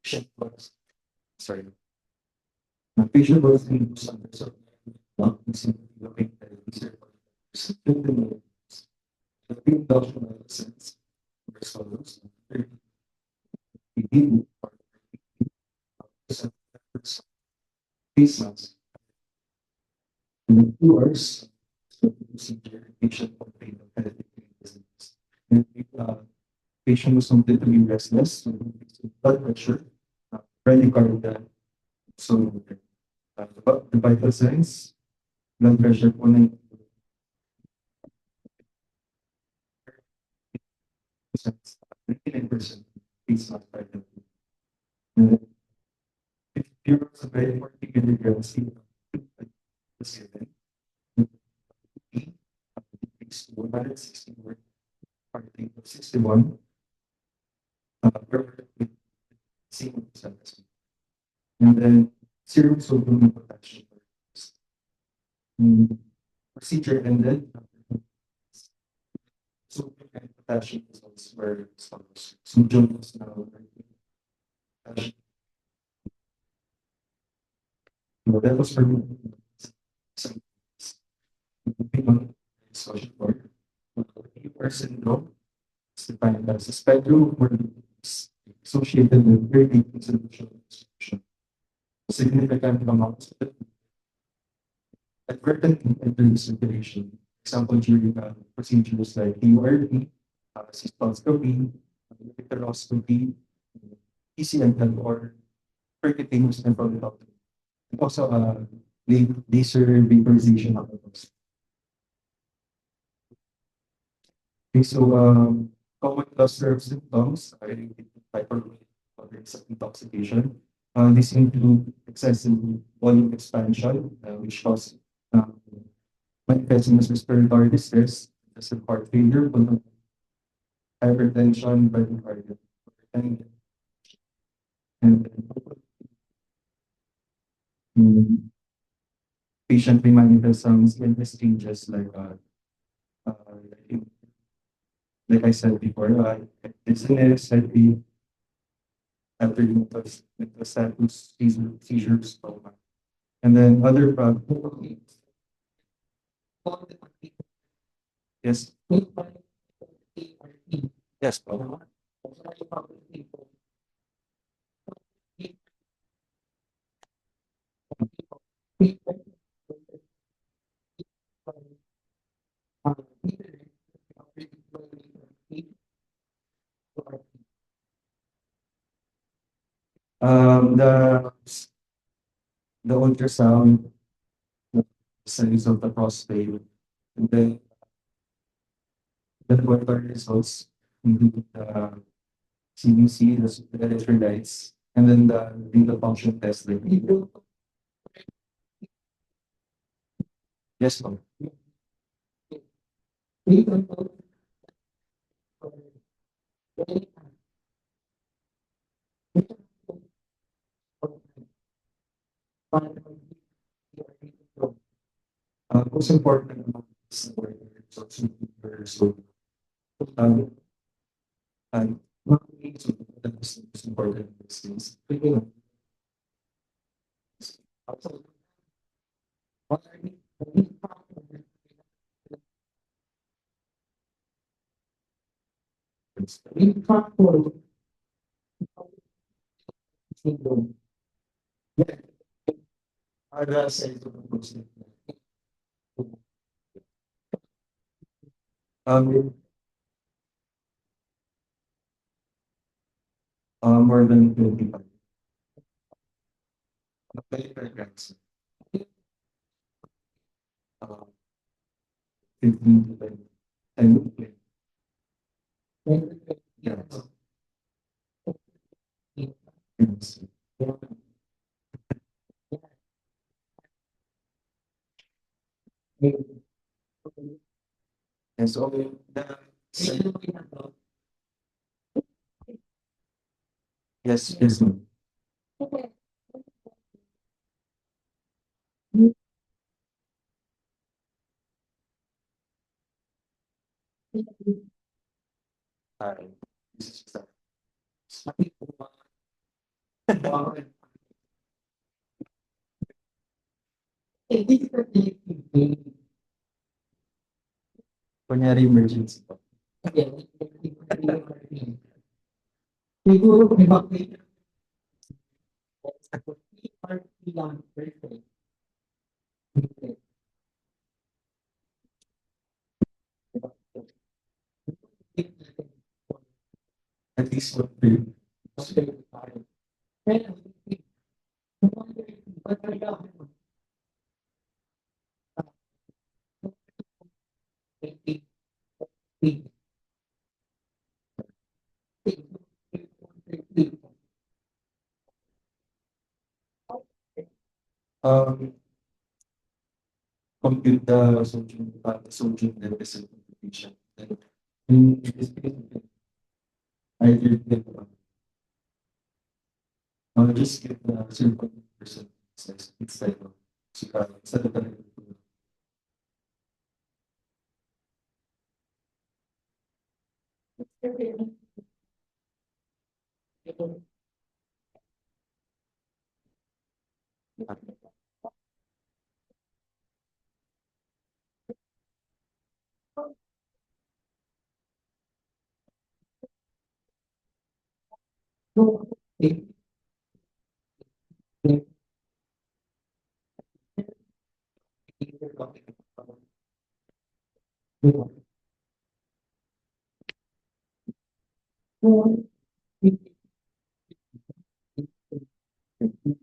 Patient was, sorry, the patient was in some sort of looking at the induction sense follows. Face mask. In the 2 hours, procedure, patient complained of headache business. And patient was something to be restless, blood pressure, bradycardia. So the vital signs, blood pressure 99% face mask vital. If you're a very particular girls, the 161, parting of 61, same service. And then serum sodium potassium. Procedure ended. Sodium and potassium results were established. Sodium was now potassium. That was for me. Social work. Syndrome is defined as a spectrum where associated with very deep institutional exclusion. Significant amounts of advertent entering circulation. Example during procedures like TURP, cystoscopy, ureteroscopy, PCNL or percutaneous nephrectomy. And also laser vaporization of the nose. Okay, so common cluster of symptoms are hypermobility of intoxication. These include excessive volume expansion, which cause manifesting as respiratory distress, as heart failure, hypertension, bradycardia, and mm, patient may manifest some CNS changes uh, like, like I said before, dizziness, headache, after mental status, seizures, trauma. And then other problems. Yes. Yes, po. Um, the the ultrasound studies of the prostate, and then the laboratory results include the CBC, the electrolytes, and then the renal function test. Like, yes, ma'am. Most important is the results. So, um, and so that is the most important things. Um, more than 25. 25 grams. Uh, 15 to 20. And yeah. Yes. And so the yes, yes, ma'am. Uh, this is the kunyari emergency po. At least one day. Um, compute the sodium levels in the patient. In this case, I did just get the 0.1%. It's like instead of the The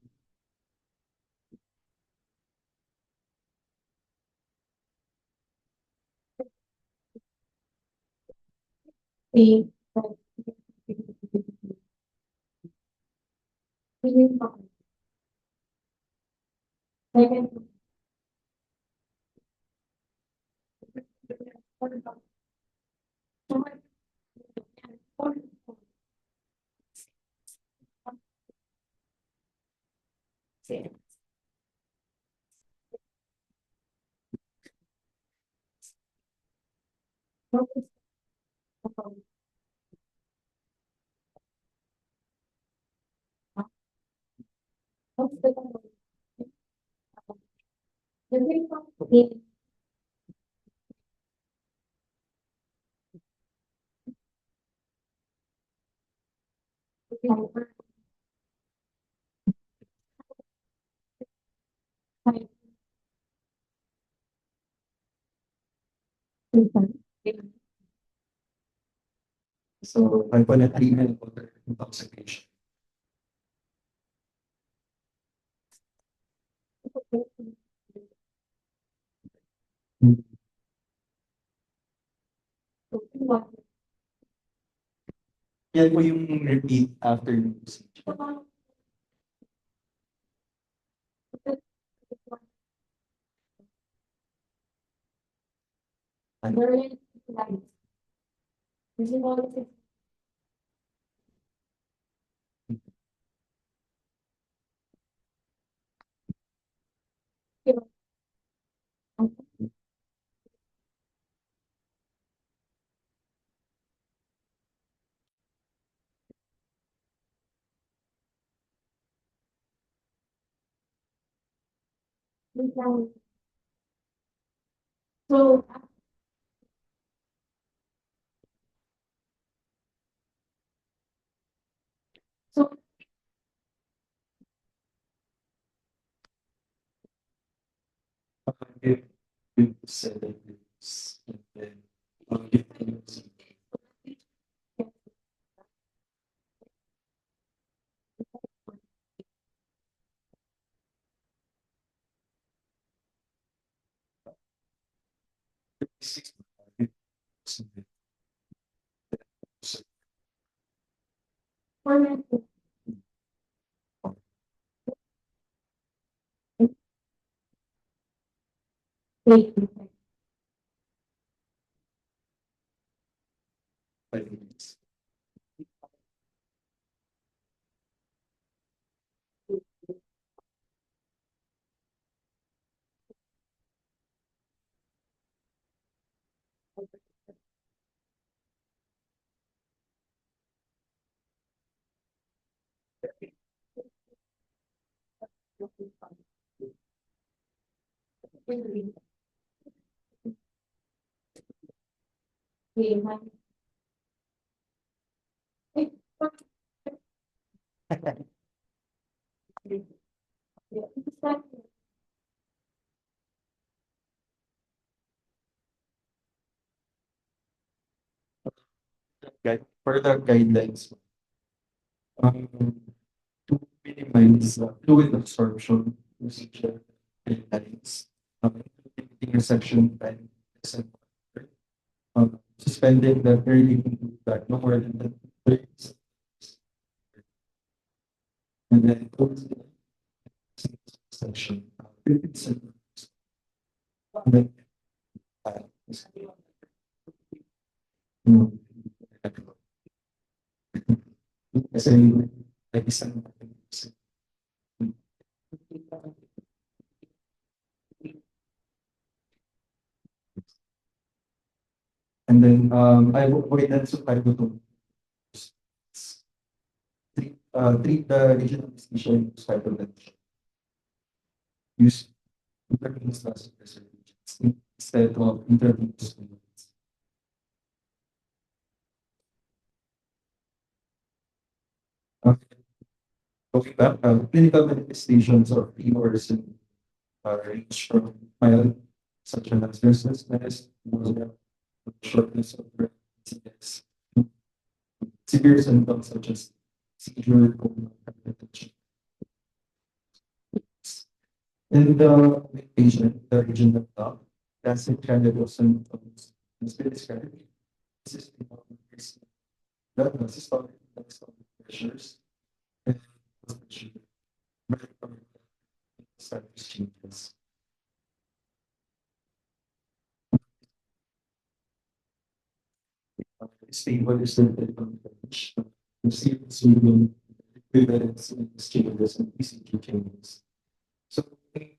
So hyponatremia and water intoxication. Yan po yung repeat after yung procedure. So, so If you said it, and then if you six, five minutes. For the guidelines, um, to minimize fluid absorption procedure guidelines, limiting reception time, suspending the early back no more than 30 seconds, and then close the section. 15 seconds. And then, uh, mm, kasi like isang and then I will avoid that so I go to treat the regional anesthesia and hypertension. Use intravenous vasopressor instead of intravenous stimulants. Okay. Going back, clinical manifestations of fevers range from mild, such as restlessness, nausea, shortness of breath, dizziness, severe symptoms such as seizure, coma, hypertension. In the patient, the region of the classic candidate symptoms has been described. This is blood systolic pressures and pressure, status changes. Stable is the approach. You see soluble equivalence in these changes and ECG changes. So, sorry.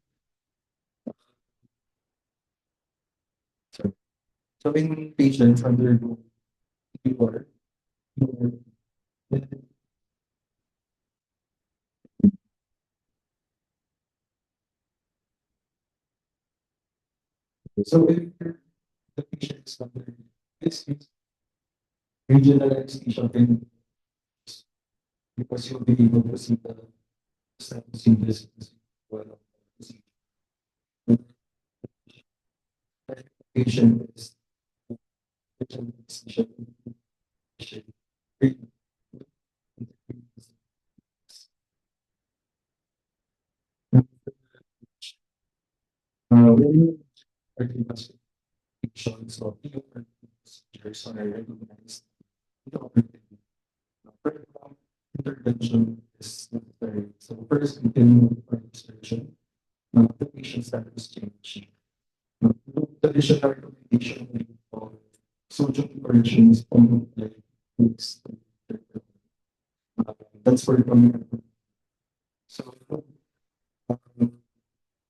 So in patients undergo before, so if the patient is under this is regional anesthesia can because you'll be able to see the status changes as well. The patient is regional anesthesia. When recommendations of procedures are recognized, intervention is necessary. So first, we can registration. The patient status change. Traditional recommendation of social corrections on like weeks. That's for the so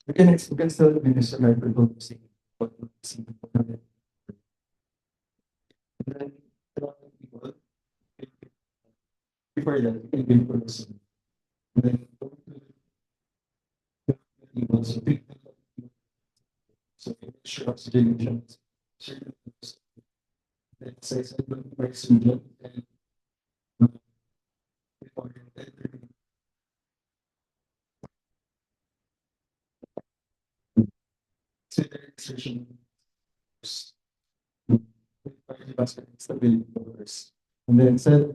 we can still administer hyperglycemia, but and then people before that we can give person. And then people so so make sure oxygenation certain that says by sodium and before entering consider exertion cardiovascular stability first. And then set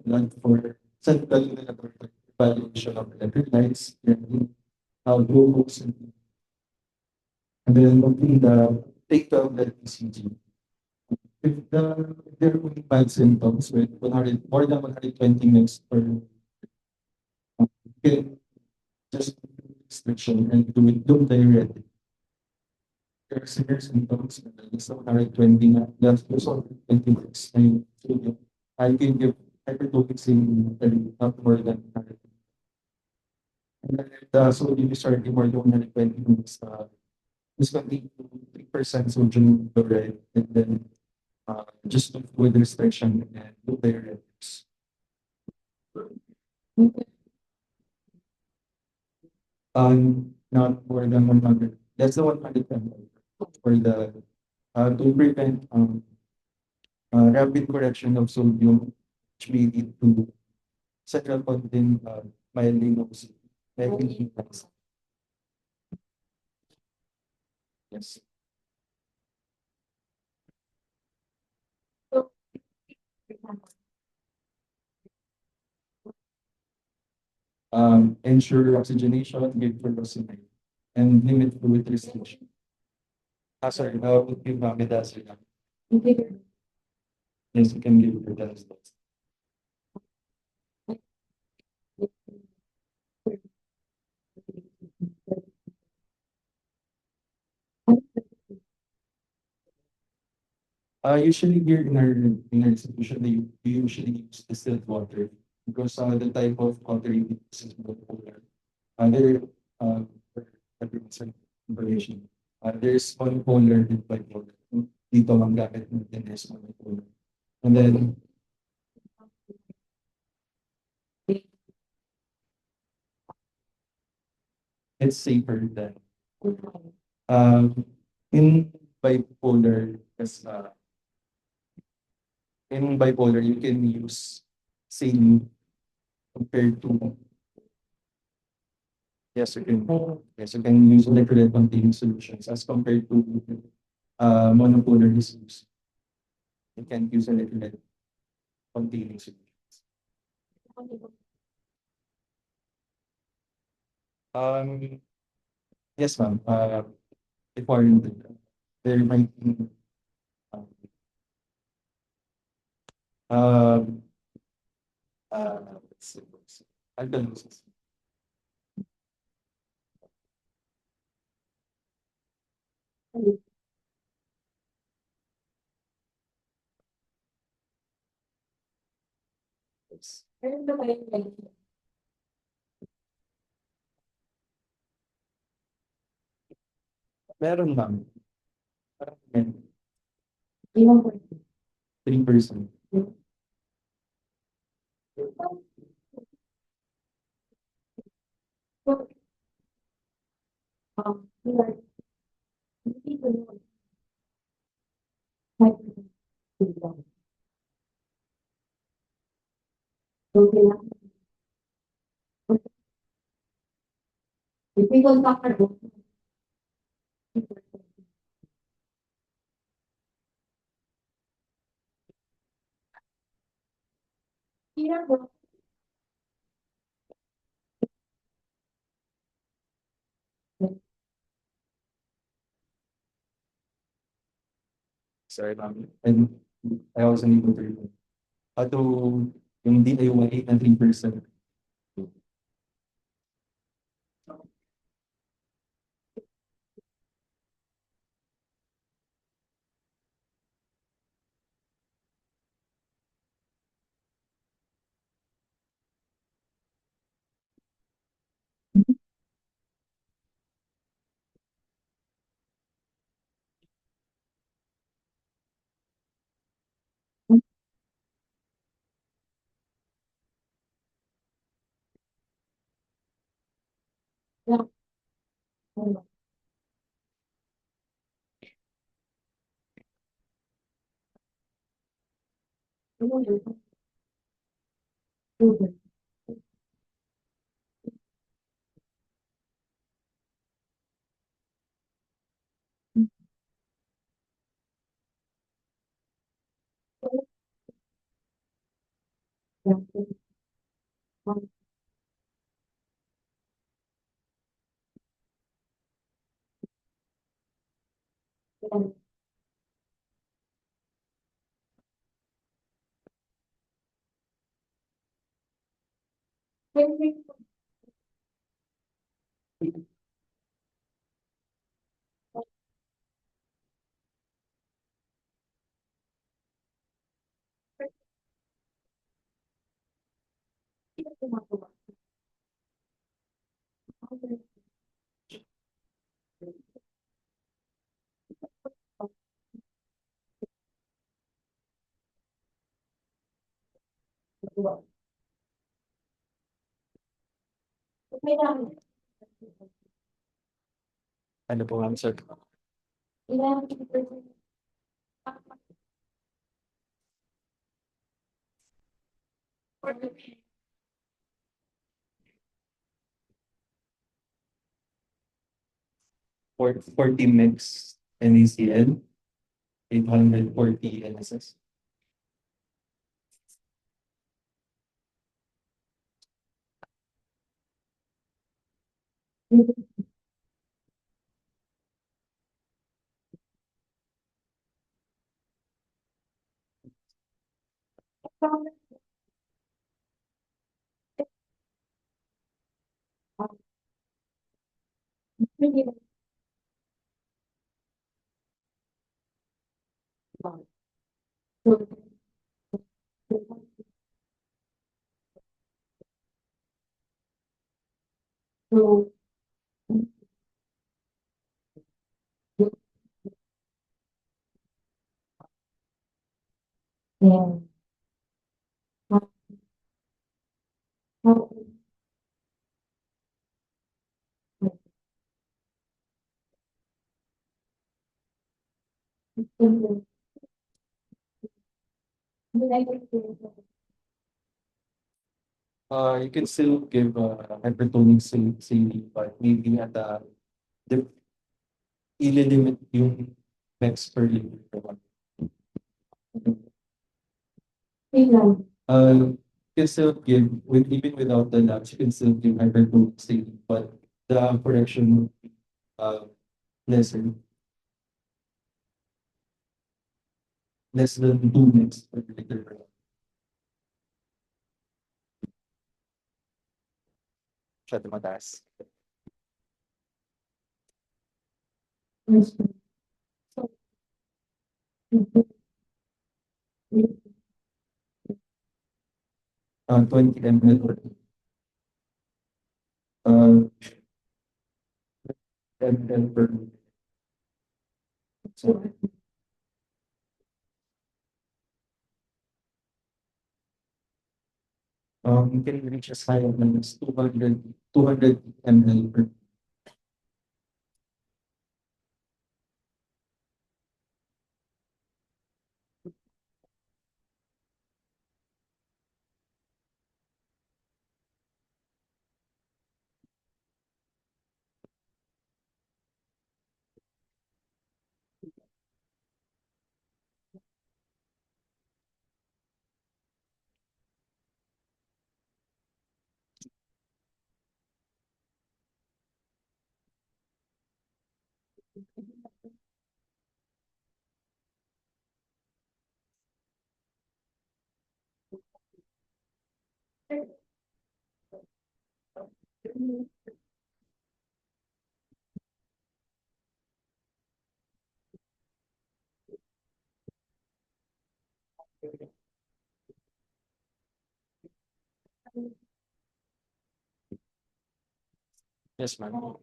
blood for set blood in the laboratory evaluation of electrolytes, glucose, and then complete the take the ECG. If there are only mild symptoms with 100 more than 120 minutes per you can just do restriction and do diuretic. There are severe symptoms and then it's 120 na that's also 20 minutes. I can give hypertonic not more than 100. And then the sodium is already more than 120 minutes. It's going to be 3% sodium chloride and then just with restriction and do diuretics. Not more than 100. That's the 100 for the to prevent rapid correction of sodium, which may lead to central content myelinosis. Yes. Ensure oxygenation, give furosemide, and limit fluid restriction. Sorry, would give Magat. Yes, you can give your test. Usually here in our institution, we usually use distilled water because the type of water you use is more polar. There, for everyone's information, there's monopolar and bipolar. Dito ang gamit natin is monopolar. And then, it's safer than in bipolar, as in bipolar, you can use saline compared to yes, you can use electrolyte containing solutions as compared to monopolar disease. You can use electrolyte containing solutions. Um, Yes, ma'am. Requiring there might be um, um, let's see. Alkalosis. Yes. Meron ba kayong like, Meron, ma'am. Parang may ilang po? 3%. Like, hindi ko yun. Like, okay lang. If we go back to hirap ba? Sorry, ma'am. And I also need to turn. Ato, yung DIY na 3%. Yeah. May lang. Ano po, ma'am, sir? Ilang 40 mix NaCl, 840 NSS. So, yeah. You can still give hypertonic saline, but maybe at the ililimit yung mix per liter per one. You can still give, even without the labs, you can still give hypertonic saline, but the correction uh, lesser, less than 2 minutes per liter per hour. Masyado mataas. So, 20 ml or uh, ml per minute. So, you can reach as high as 200 ml per. Yes, ma'am.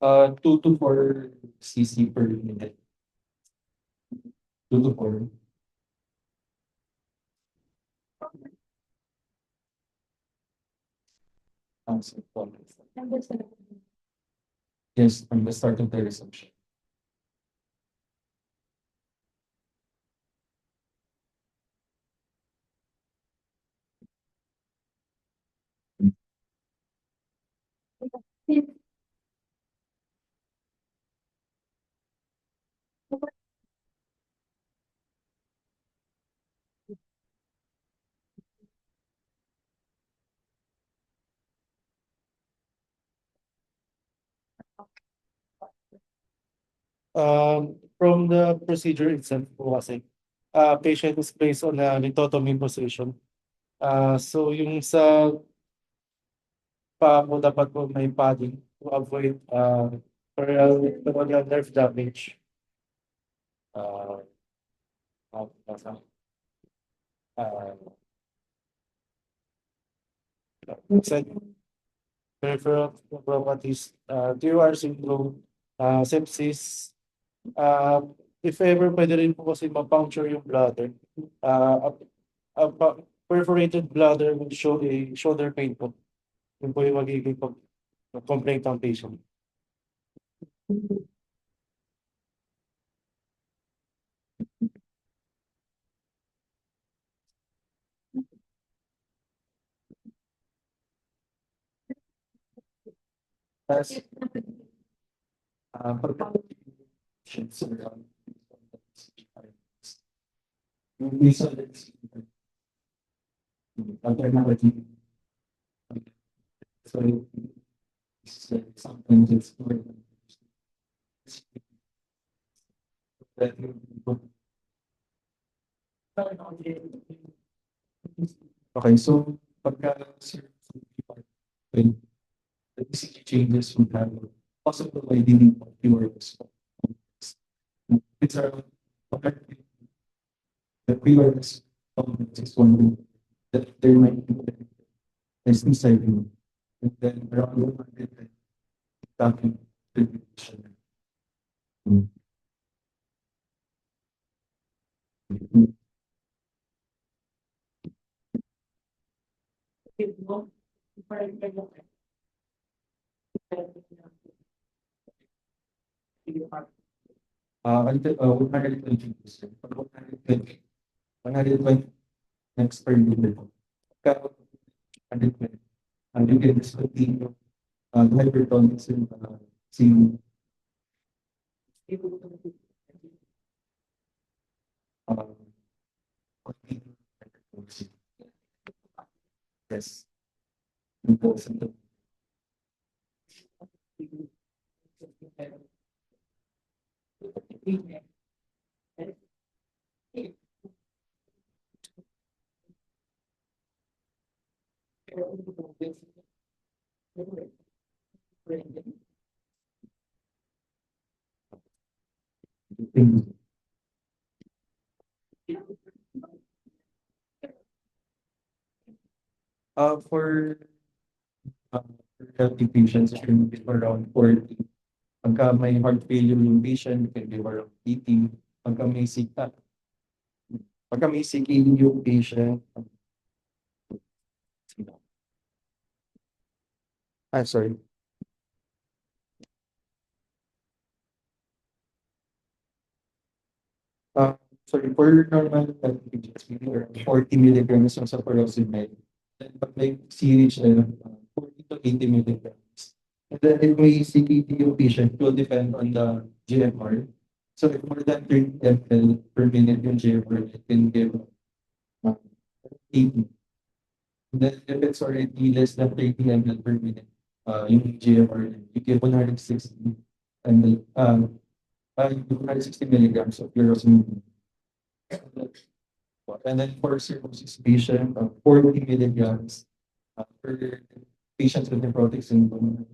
2 to 4 cc per minute. 2 to 4. So, yes, from the start of the resumption. From the procedure itself po kasi, patient is placed on a lithotomy position. So yung sa paa po dapat po may padding to avoid peroneal nerve damage. Uh, uh, uh, said peripheral neuropathies, TUR syndrome, sepsis. If ever pwede rin po kasi ma-puncture yung bladder. Perforated bladder will show a shoulder pain po. Yun po yung magiging complaint ng patient. Tapos, patients around yung visual alternative. So, it's like sometimes it's more okay, so pagka sir, when the ECG changes would have possible widening of your response. It's around the pre-wireless is one that there might be is inside you. And then around 100 talking to the patient. Until 120%. Pag 120 next per liter po. Pagka 120, you can discontinue the hypertonics and see uh, yes. Important. For uh, healthy patients, it can be around 40. Pagka may heart failure yung patient, it can be around 80. Pagka may CKD, pagka may CKD yung patient, sorry. Uh, Sorry, for normal healthy patients, maybe around 40 milligrams yung sa furosemide. Then pag may CH, 40 to 80 milligrams. And then if may CKD yung patient, it will depend on the GMR. So if more than 30 ml per minute yung GMR, it can give 80. And then if it's already less than 30 ml per minute, yung GMR, you give 160 ml, 160 milligrams of furosemide. And then for cirrhosis patient, 40 milligrams per patients with nephrotic syndrome.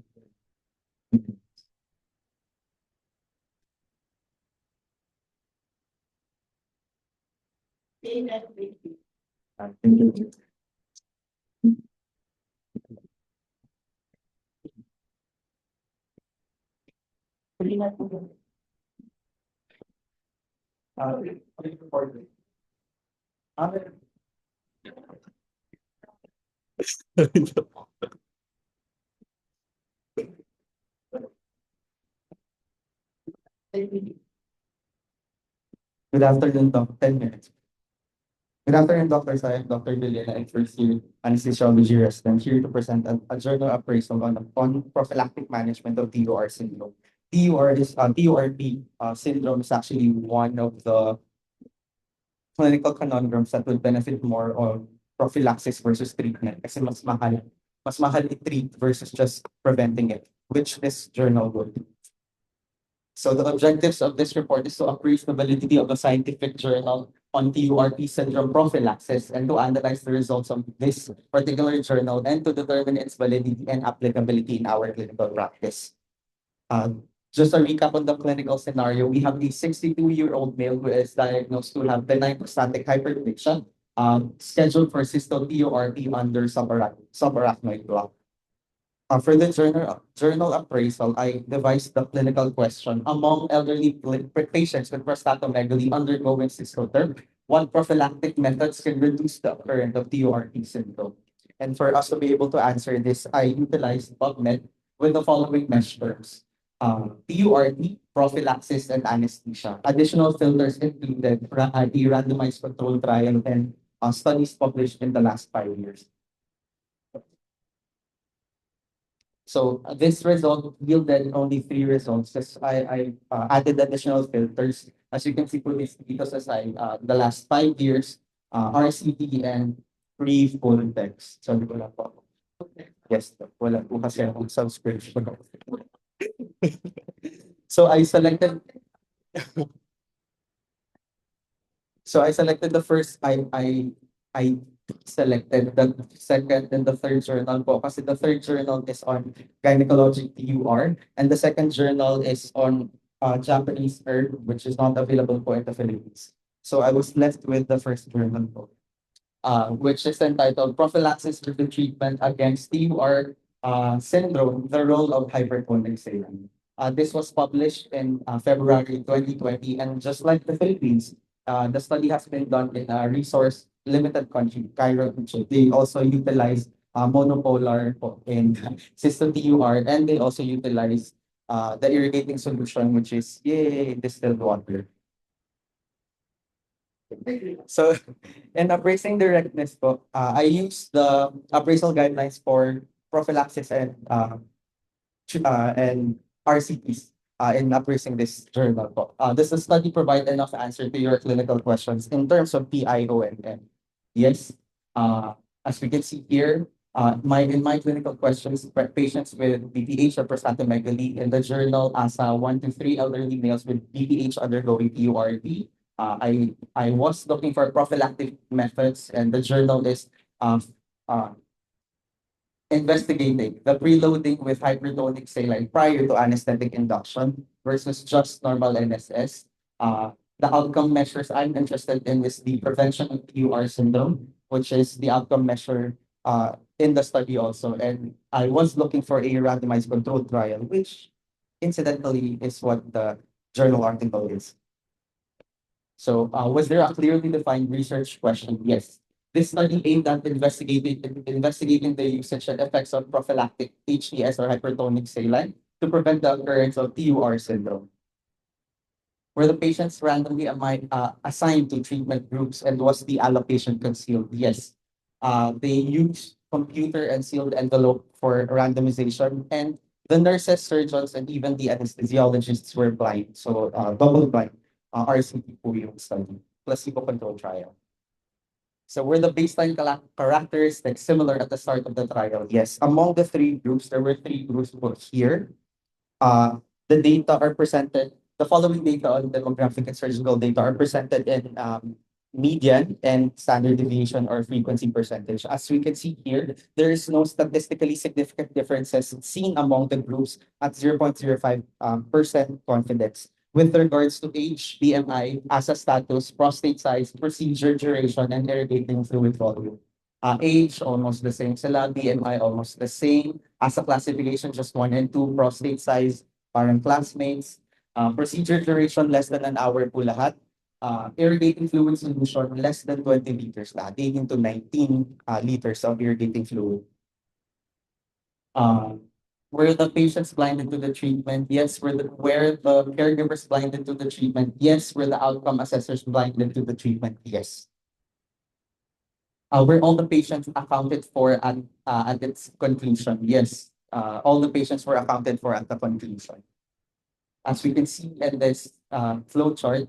Thank you. Good afternoon, Doc. 10 minutes. Good afternoon, Dr. Sayed, Dr. Villena, and first year anesthesiology resident here to present a journal appraisal on prophylactic management of TUR syndrome. TURP syndrome is actually one of the clinical conundrums that would benefit more on prophylaxis versus treatment kasi mas mahal i-treat versus just preventing it, which this journal would. So the objectives of this report is to appraise the validity of the scientific journal on TURP syndrome prophylaxis and to analyze the results of this particular journal and to determine its validity and applicability in our clinical practice. Just a recap on the clinical scenario, we have a 62-year-old male who is diagnosed to have benign prostatic hypertension, scheduled for systole TURP under subarachnoid block. For the journal appraisal, I devised the clinical question among elderly patients with prostatomegaly undergoing systole TURP. What prophylactic methods can reduce the occurrence of TURP syndrome? And for us to be able to answer this, I utilized PubMed with the following measures. TURP, prophylaxis, and anesthesia. Additional filters included a randomized control trial and studies published in the last 5 years. So this result yielded only 3 results because I added additional filters. As you can see for this dito sa side, the last 5 years, RCT and free full text. Sabi ko lang po. Yes, wala po kasi akong subscription. So I selected the first. I selected the second and the third journal po kasi the third journal is on gynecologic TUR and the second journal is on Japanese herb, which is not available po in the Philippines. So I was left with the first journal po, which is entitled Prophylaxis for the Treatment Against TUR Syndrome, the Role of Hypertonic Serum. This was published in February 2020, and just like the Philippines, the study has been done in a resource limited country, Cairo, Egypt. They also utilize monopolar in system TUR, and they also utilize the irrigating solution, which is distilled water. So, in appraising directness po, I use the appraisal guidelines for prophylaxis and RCTs in appraising this journal po. Does the study provide enough answer to your clinical questions in terms of PIO and Yes, as we can see here, In my clinical questions, patients with BPH or prostatomegaly in the journal as 1 to 3 elderly males with BPH undergoing TURP. I was looking for prophylactic methods, and the journal is um, uh, investigating the preloading with hypertonic saline prior to anesthetic induction versus just normal NSS. The outcome measures I'm interested in is the prevention of PUR syndrome, which is the outcome measure in the study also. And I was looking for a randomized controlled trial, which incidentally is what the journal article is. So, was there a clearly defined research question? Yes. This study aimed at investigating the usage and effects of prophylactic HES or hypertonic saline to prevent the occurrence of TUR syndrome. Were the patients randomly assigned to treatment groups, and was the allocation concealed? Yes. They used computer and sealed envelope for randomization, and the nurses, surgeons, and even the anesthesiologists were blind. So, double blind. RCT po yung study, placebo-controlled trial. So were the baseline characteristics similar at the start of the trial? Yes. Among the three groups, there were three groups here. The data are presented, the following data on demographic and surgical data are presented in median and standard deviation or frequency percentage. As we can see here, there is no statistically significant differences seen among the groups at 0.05% confidence with regards to age, BMI, ASA status, prostate size, procedure duration, and irrigating fluid volume. Age, almost the same sila. BMI, almost the same. ASA classification, just 1 and 2. Prostate size, parang classmates. Procedure duration, less than an hour po lahat. Irrigating fluid solution, less than 20 liters lahat, 18 to 19 liters of irrigating fluid. Were the patients blinded to the treatment? Yes. Were the caregivers blinded to the treatment? Yes. Were the outcome assessors blinded to the treatment? Yes. Were all the patients accounted for at its conclusion? Yes. All the patients were accounted for at the conclusion. As we can see in this flow chart,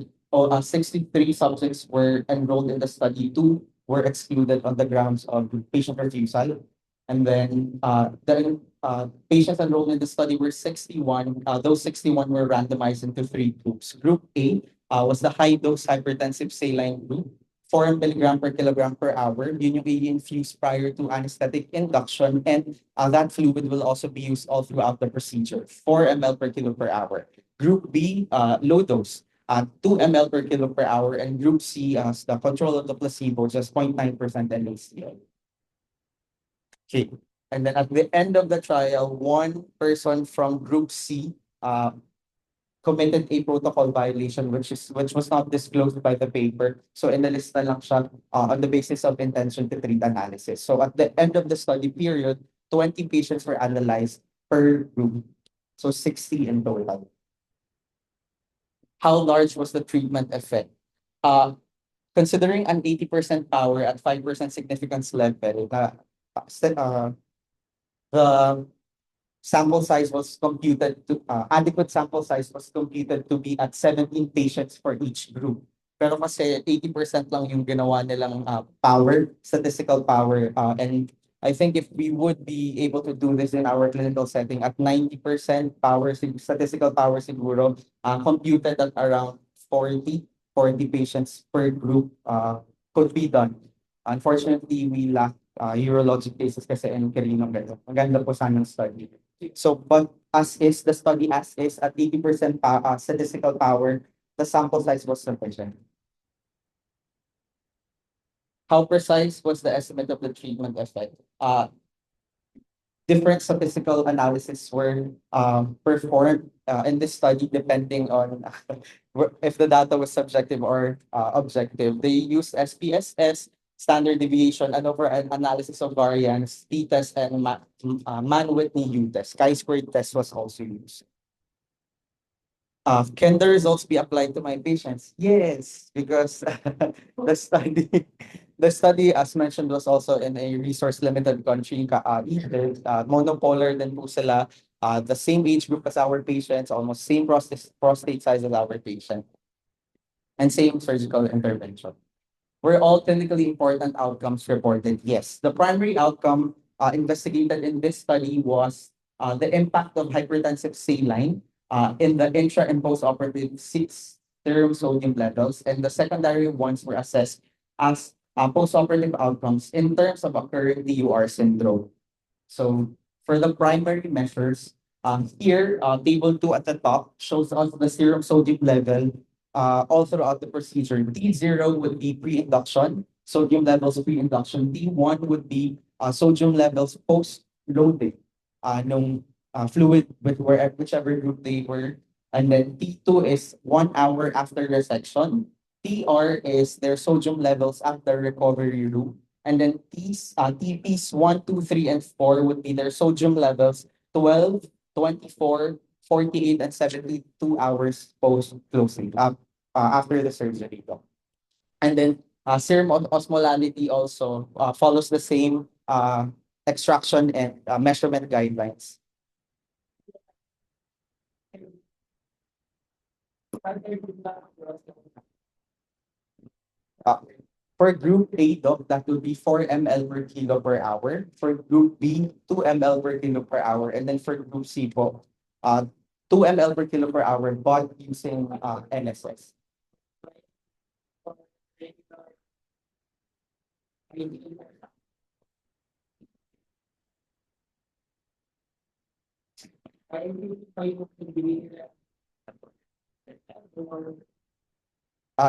63 subjects were enrolled in the study. 2 were excluded on the grounds of patient refusal. And then the patients enrolled in the study were 61. Those 61 were randomized into 3 groups. Group A was the high-dose hypertensive saline group, 4 milligram per kilogram per hour. Yun yung i-infuse prior to anesthetic induction, and that fluid will also be used all throughout the procedure, 4 ml per kilo per hour. Group B, low dose, 2 ml per kilo per hour, and Group C, the control of the placebo, just 0.9% NaCl. Okay. And then at the end of the trial, 1 person from Group C committed a protocol violation which was not disclosed by the paper. So inalista lang siya on the basis of intention to treat analysis. So at the end of the study period, 20 patients were analyzed per group. So 60 in total. How large was the treatment effect? Considering an 80% power at 5% significance level, the sample size was computed to adequate sample size was computed to be at 17 patients for each group. Pero kasi 80% lang yung ginawa nilang statistical power, and I think if we would be able to do this in our clinical setting at 90% power, statistical power siguro, computed at around 40 patients per group could be done. Unfortunately, we lack urologic cases kasi in Kirinong gano'n. Maganda po sanang study. So, but as is, the study as is at 80% statistical power, the sample size was sufficient. How precise was the estimate of the treatment effect? Different statistical analysis were performed in this study depending on if the data was subjective or objective. They used SPSS, standard deviation, and over an analysis of variance, t-test, and Mann-Whitney U-test. Chi-squared test was also used. Can the results be applied to my patients? Yes, because the study, as mentioned, was also in a resource-limited country, Egypt, monopolar din po sila, the same age group as our patients, almost same prostate size as our patient, and same surgical intervention. Were all clinically important outcomes reported? Yes. The primary outcome investigated in this study was the impact of hypertensive saline in the intra and postoperative serum sodium levels, and the secondary ones were assessed as postoperative outcomes in terms of occurring DUR syndrome. So for the primary measures, here, table 2 at the top shows us the serum sodium level all throughout the procedure. T0 would be pre-induction, sodium levels pre-induction. T1 would be sodium levels post-loading nung fluid with whichever group they were. And then T2 is 1 hour after resection. TR is their sodium levels at the recovery room. And then TPs 1, 2, 3, and 4 would be their sodium levels 12, 24, 48, and 72 hours post-closing after the surgery. And then serum osmolality also follows the same extraction and measurement guidelines. For group A, doc, that would be 4 ml per kilo per hour. For group B, 2 ml per kilo per hour. And then for group C po, 2 ml per kilo per hour, but using NSS.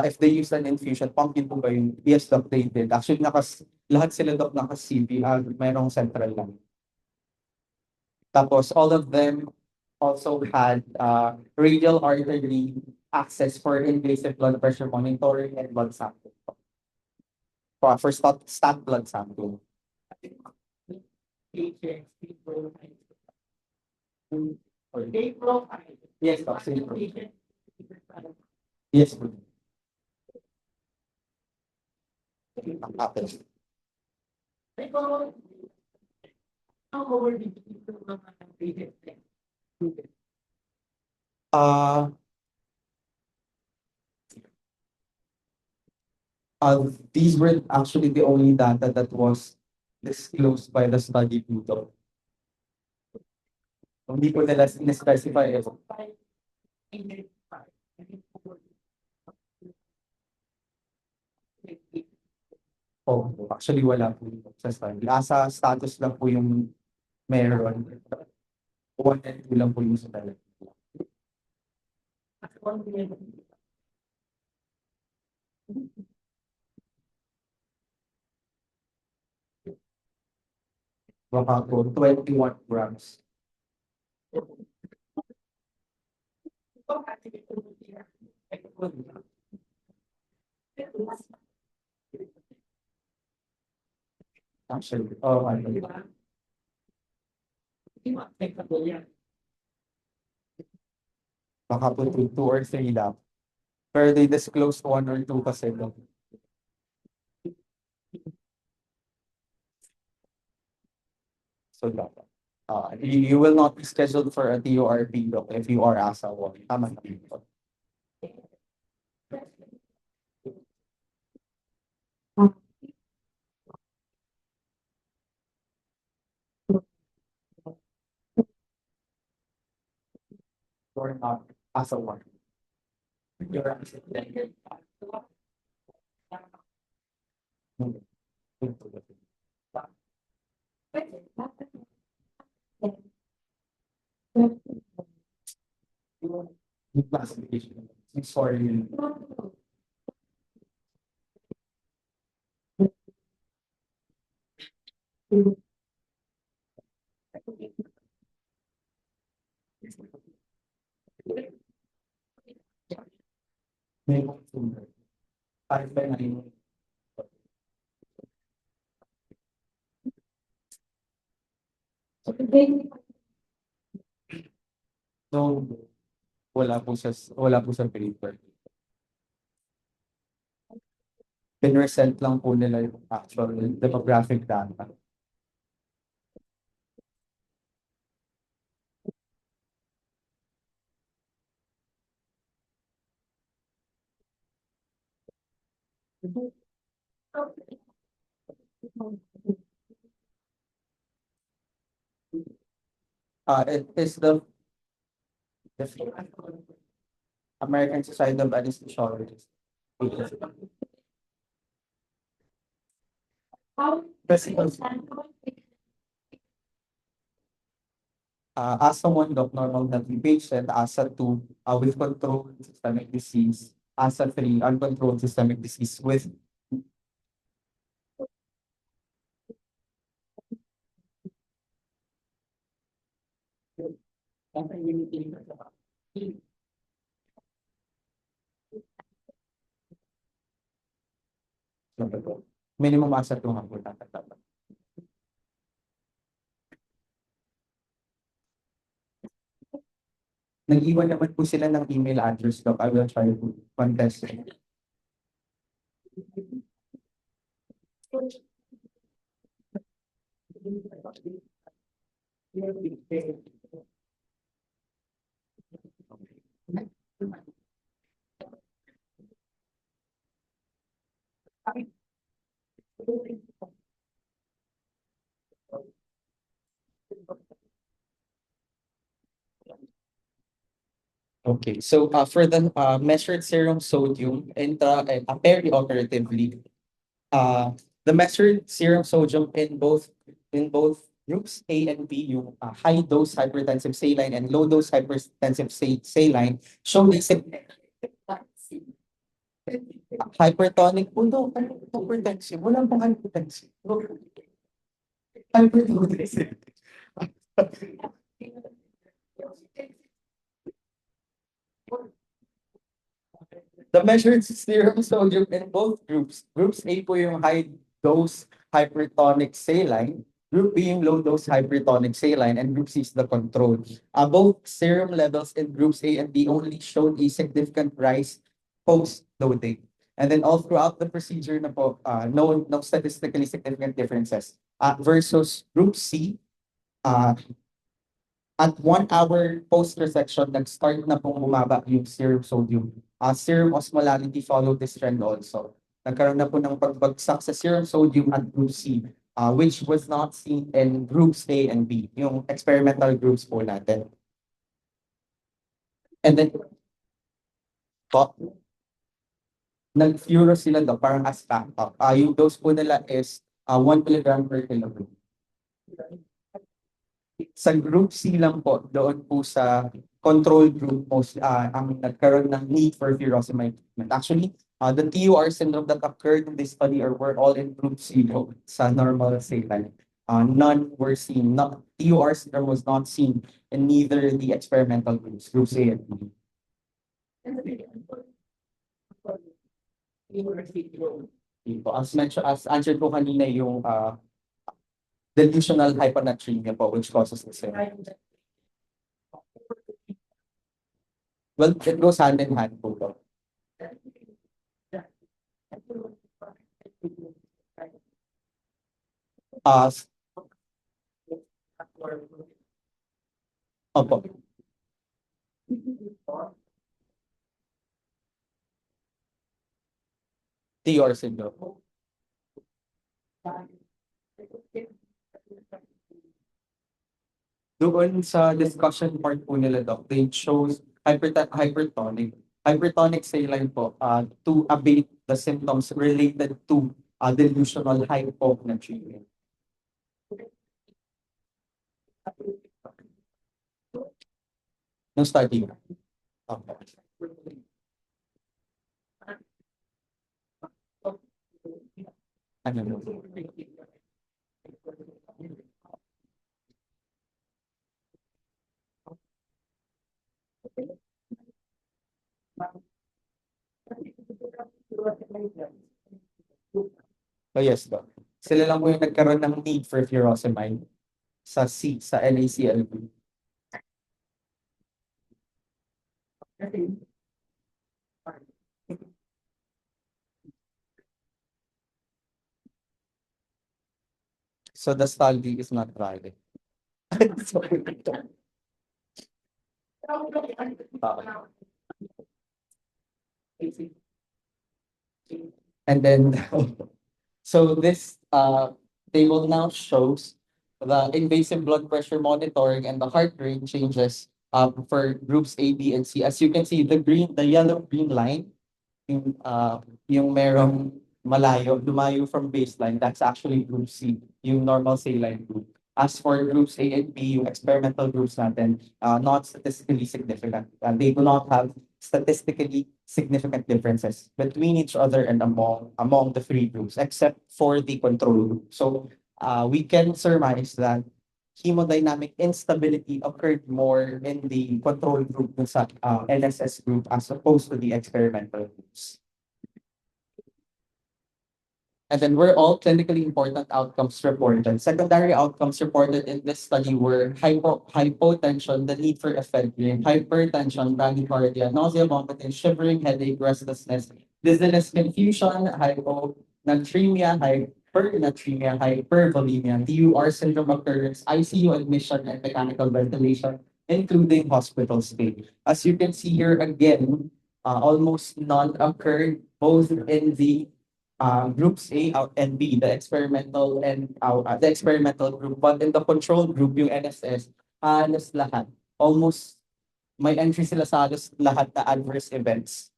If they use an infusion, pump yun po ba yun? Yes, doc, they did. Actually, lahat sila doc naka-CP, mayroong central lang. Tapos, all of them also had radial artery access for invasive blood pressure monitoring and blood sampling. For stat blood sampling. Yes, doc. Yes, po. Apple. Uh, these were actually the only data that was disclosed by the study po. Hindi ko nila specify eh. Oh, actually wala po sa study. Nasa status lang po yung meron. 1 and 2 lang po yung sa talaga. Baka po 21 grams. Actually, oh, ano. Baka po 2 or 3 lang. Pero they disclosed 1 or 2 kasi lang. So, dapat. You will not be scheduled for a TURP doc if you are ASA 1. Tama na po. You're not ASA 1. You're ASA 1. Classification. Sorry. May consumer. 5 by 9. So, wala po sa paper. Pinresent lang po nila yung actual demographic data. It is the American Society of Anesthesiologists. How Kasi, asa 1 doc, normal healthy patient. Asa 2, with controlled systemic disease. Asa 3, uncontrolled systemic disease with minimum asa 2 nga po tatagdagan. Nag-iwan naman po sila ng email address, doc. I will try to contest it. Okay, so for the measured serum sodium perioperatively, the measured serum sodium in both groups A and B, yung high dose hypertensive saline and low dose hypertensive saline, show hypertonic po daw, hypertensive, walang pang hypertensive. Hypertensive. The measured serum sodium in both groups. Groups A po yung high dose hypertonic saline, Group B yung low dose hypertonic saline, and Group C is the control. Both serum levels in Groups A and B only showed a significant rise post-loading. And then all throughout the procedure na po, no statistically significant differences. Versus Group C, at 1 hour post-resection, nag-start na pong bumaba yung serum sodium. Serum osmolality followed this trend also. Nagkaroon na po ng pagbagsak sa serum sodium at Group C, which was not seen in Groups A and B, yung experimental groups po natin. And then, nag-furo sila daw, parang as backup. Yung dose po nila is 1 milligram per kilogram. Sa Group C lang po, doon po sa control group, ang nagkaroon ng need for furosemide treatment. Actually, the TUR syndrome that occurred in this study were all in Group C po, sa normal saline. None were seen. TUR syndrome was not seen in neither the experimental groups, Groups A and B. As answered po kanina yung delusional hyponatremia po, which causes the same. Well, it goes hand in hand po. Opo. TUR syndrome. Doon sa discussion part po nila, doc, they chose hypertonic saline po to abate the symptoms related to delusional hyponatremia. No study. Okay. Ano no? Oh yes, doc. Sila lang po yung nagkaroon ng need for furosemide sa NACLB. So the study is not valid. And then, so this table now shows the invasive blood pressure monitoring and the heart rate changes for groups A, B, and C. As you can see, the yellow green line, yung merong lumayo from baseline, that's actually group C, yung normal saline group. As for groups A and B, yung experimental groups natin, not statistically significant. They do not have statistically significant differences between each other and among the three groups, except for the control group. So we can surmise that hemodynamic instability occurred more in the control group dun sa LSS group as opposed to the experimental groups. And then were all clinically important outcomes reported. Secondary outcomes reported in this study were hypotension, the need for ephedrine, hypertension, bradycardia, nausea, vomiting, shivering, headache, restlessness, dizziness, confusion, hyponatremia, hypernatremia, hypervolemia, TUR syndrome occurrence, ICU admission, and mechanical ventilation, including hospital stay. As you can see here again, almost none occurred both in the groups A and B, the experimental group, but in the control group, yung NSS, halos lahat. Almost may entry sila sa halos lahat na adverse events.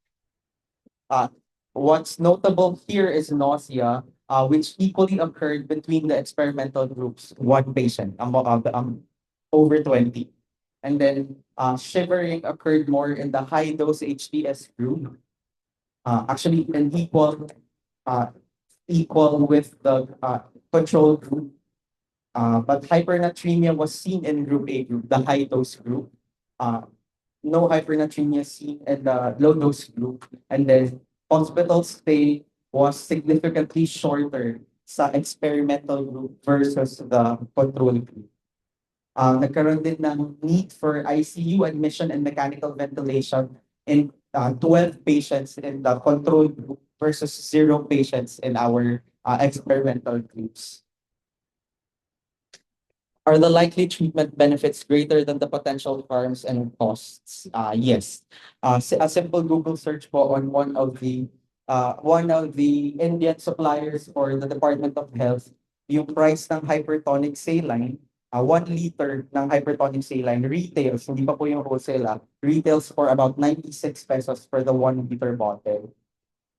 What's notable here is nausea, which equally occurred between the experimental groups, one patient, over 20. And then shivering occurred more in the high dose HTS group. Actually, an equal with the control group. But hypernatremia was seen in group A group, the high dose group. No hypernatremia seen in the low dose group. And then hospital stay was significantly shorter sa experimental group versus the control group. Nagkaroon din ng need for ICU admission and mechanical ventilation in 12 patients in the control group versus 0 patients in our experimental groups. Are the likely treatment benefits greater than the potential harms and costs? Yes. A simple Google search po on one of the Indian suppliers for the Department of Health, yung price ng hypertonic saline, 1 liter ng hypertonic saline retails, hindi pa po yung wholesale, retails for about 96 pesos for the 1 liter bottle.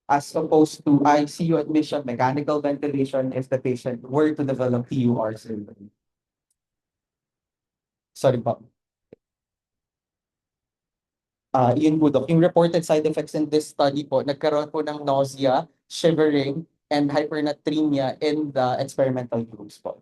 As opposed to ICU admission, mechanical ventilation if the patient were to develop TUR syndrome. Sorry po. Yun po, Doc. Yung reported side effects in this study po, nagkaroon po ng nausea, shivering, and hypernatremia in the experimental groups po.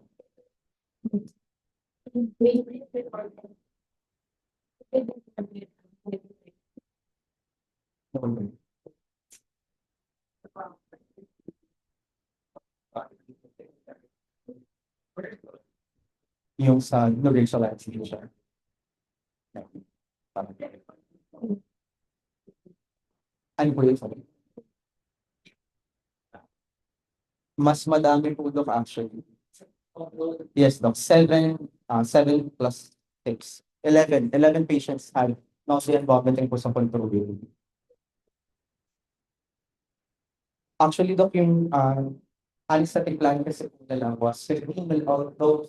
Yung sa racial attribution. Ano po yung sabi? Mas madami po, Doc, actually. Yes, Doc. 7 plus 6. 11 patients had nausea and vomiting po sa control group. Actually, Doc, yung anesthetic plan kasi po nila was 15 ml, although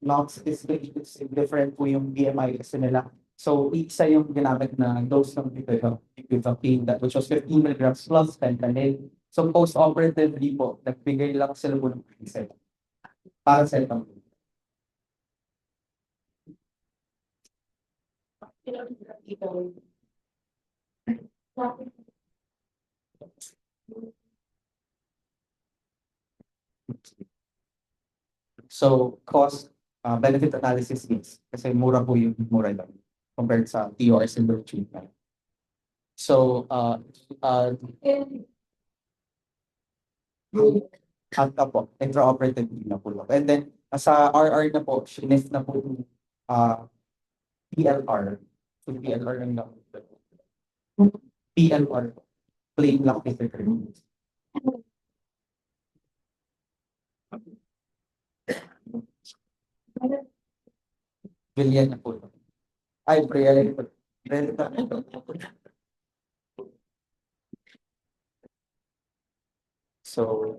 not statistically different po yung BMI kasi nila. So, isa yung ginamit na dose ng bupivacaine, that which was 15 milligrams plus fentanyl. So, post-operatively po, nagbigay lang sila po ng reset. Para sa itong. So, cost benefit analysis is kasi mura lang compared sa TUR syndrome treatment. So, po, intraoperative na po. And then, sa RR na po, sinif na po PLR. So, PLR lang na. PLR. Plain lactic determinants. Villena po. Ay, Brian. So,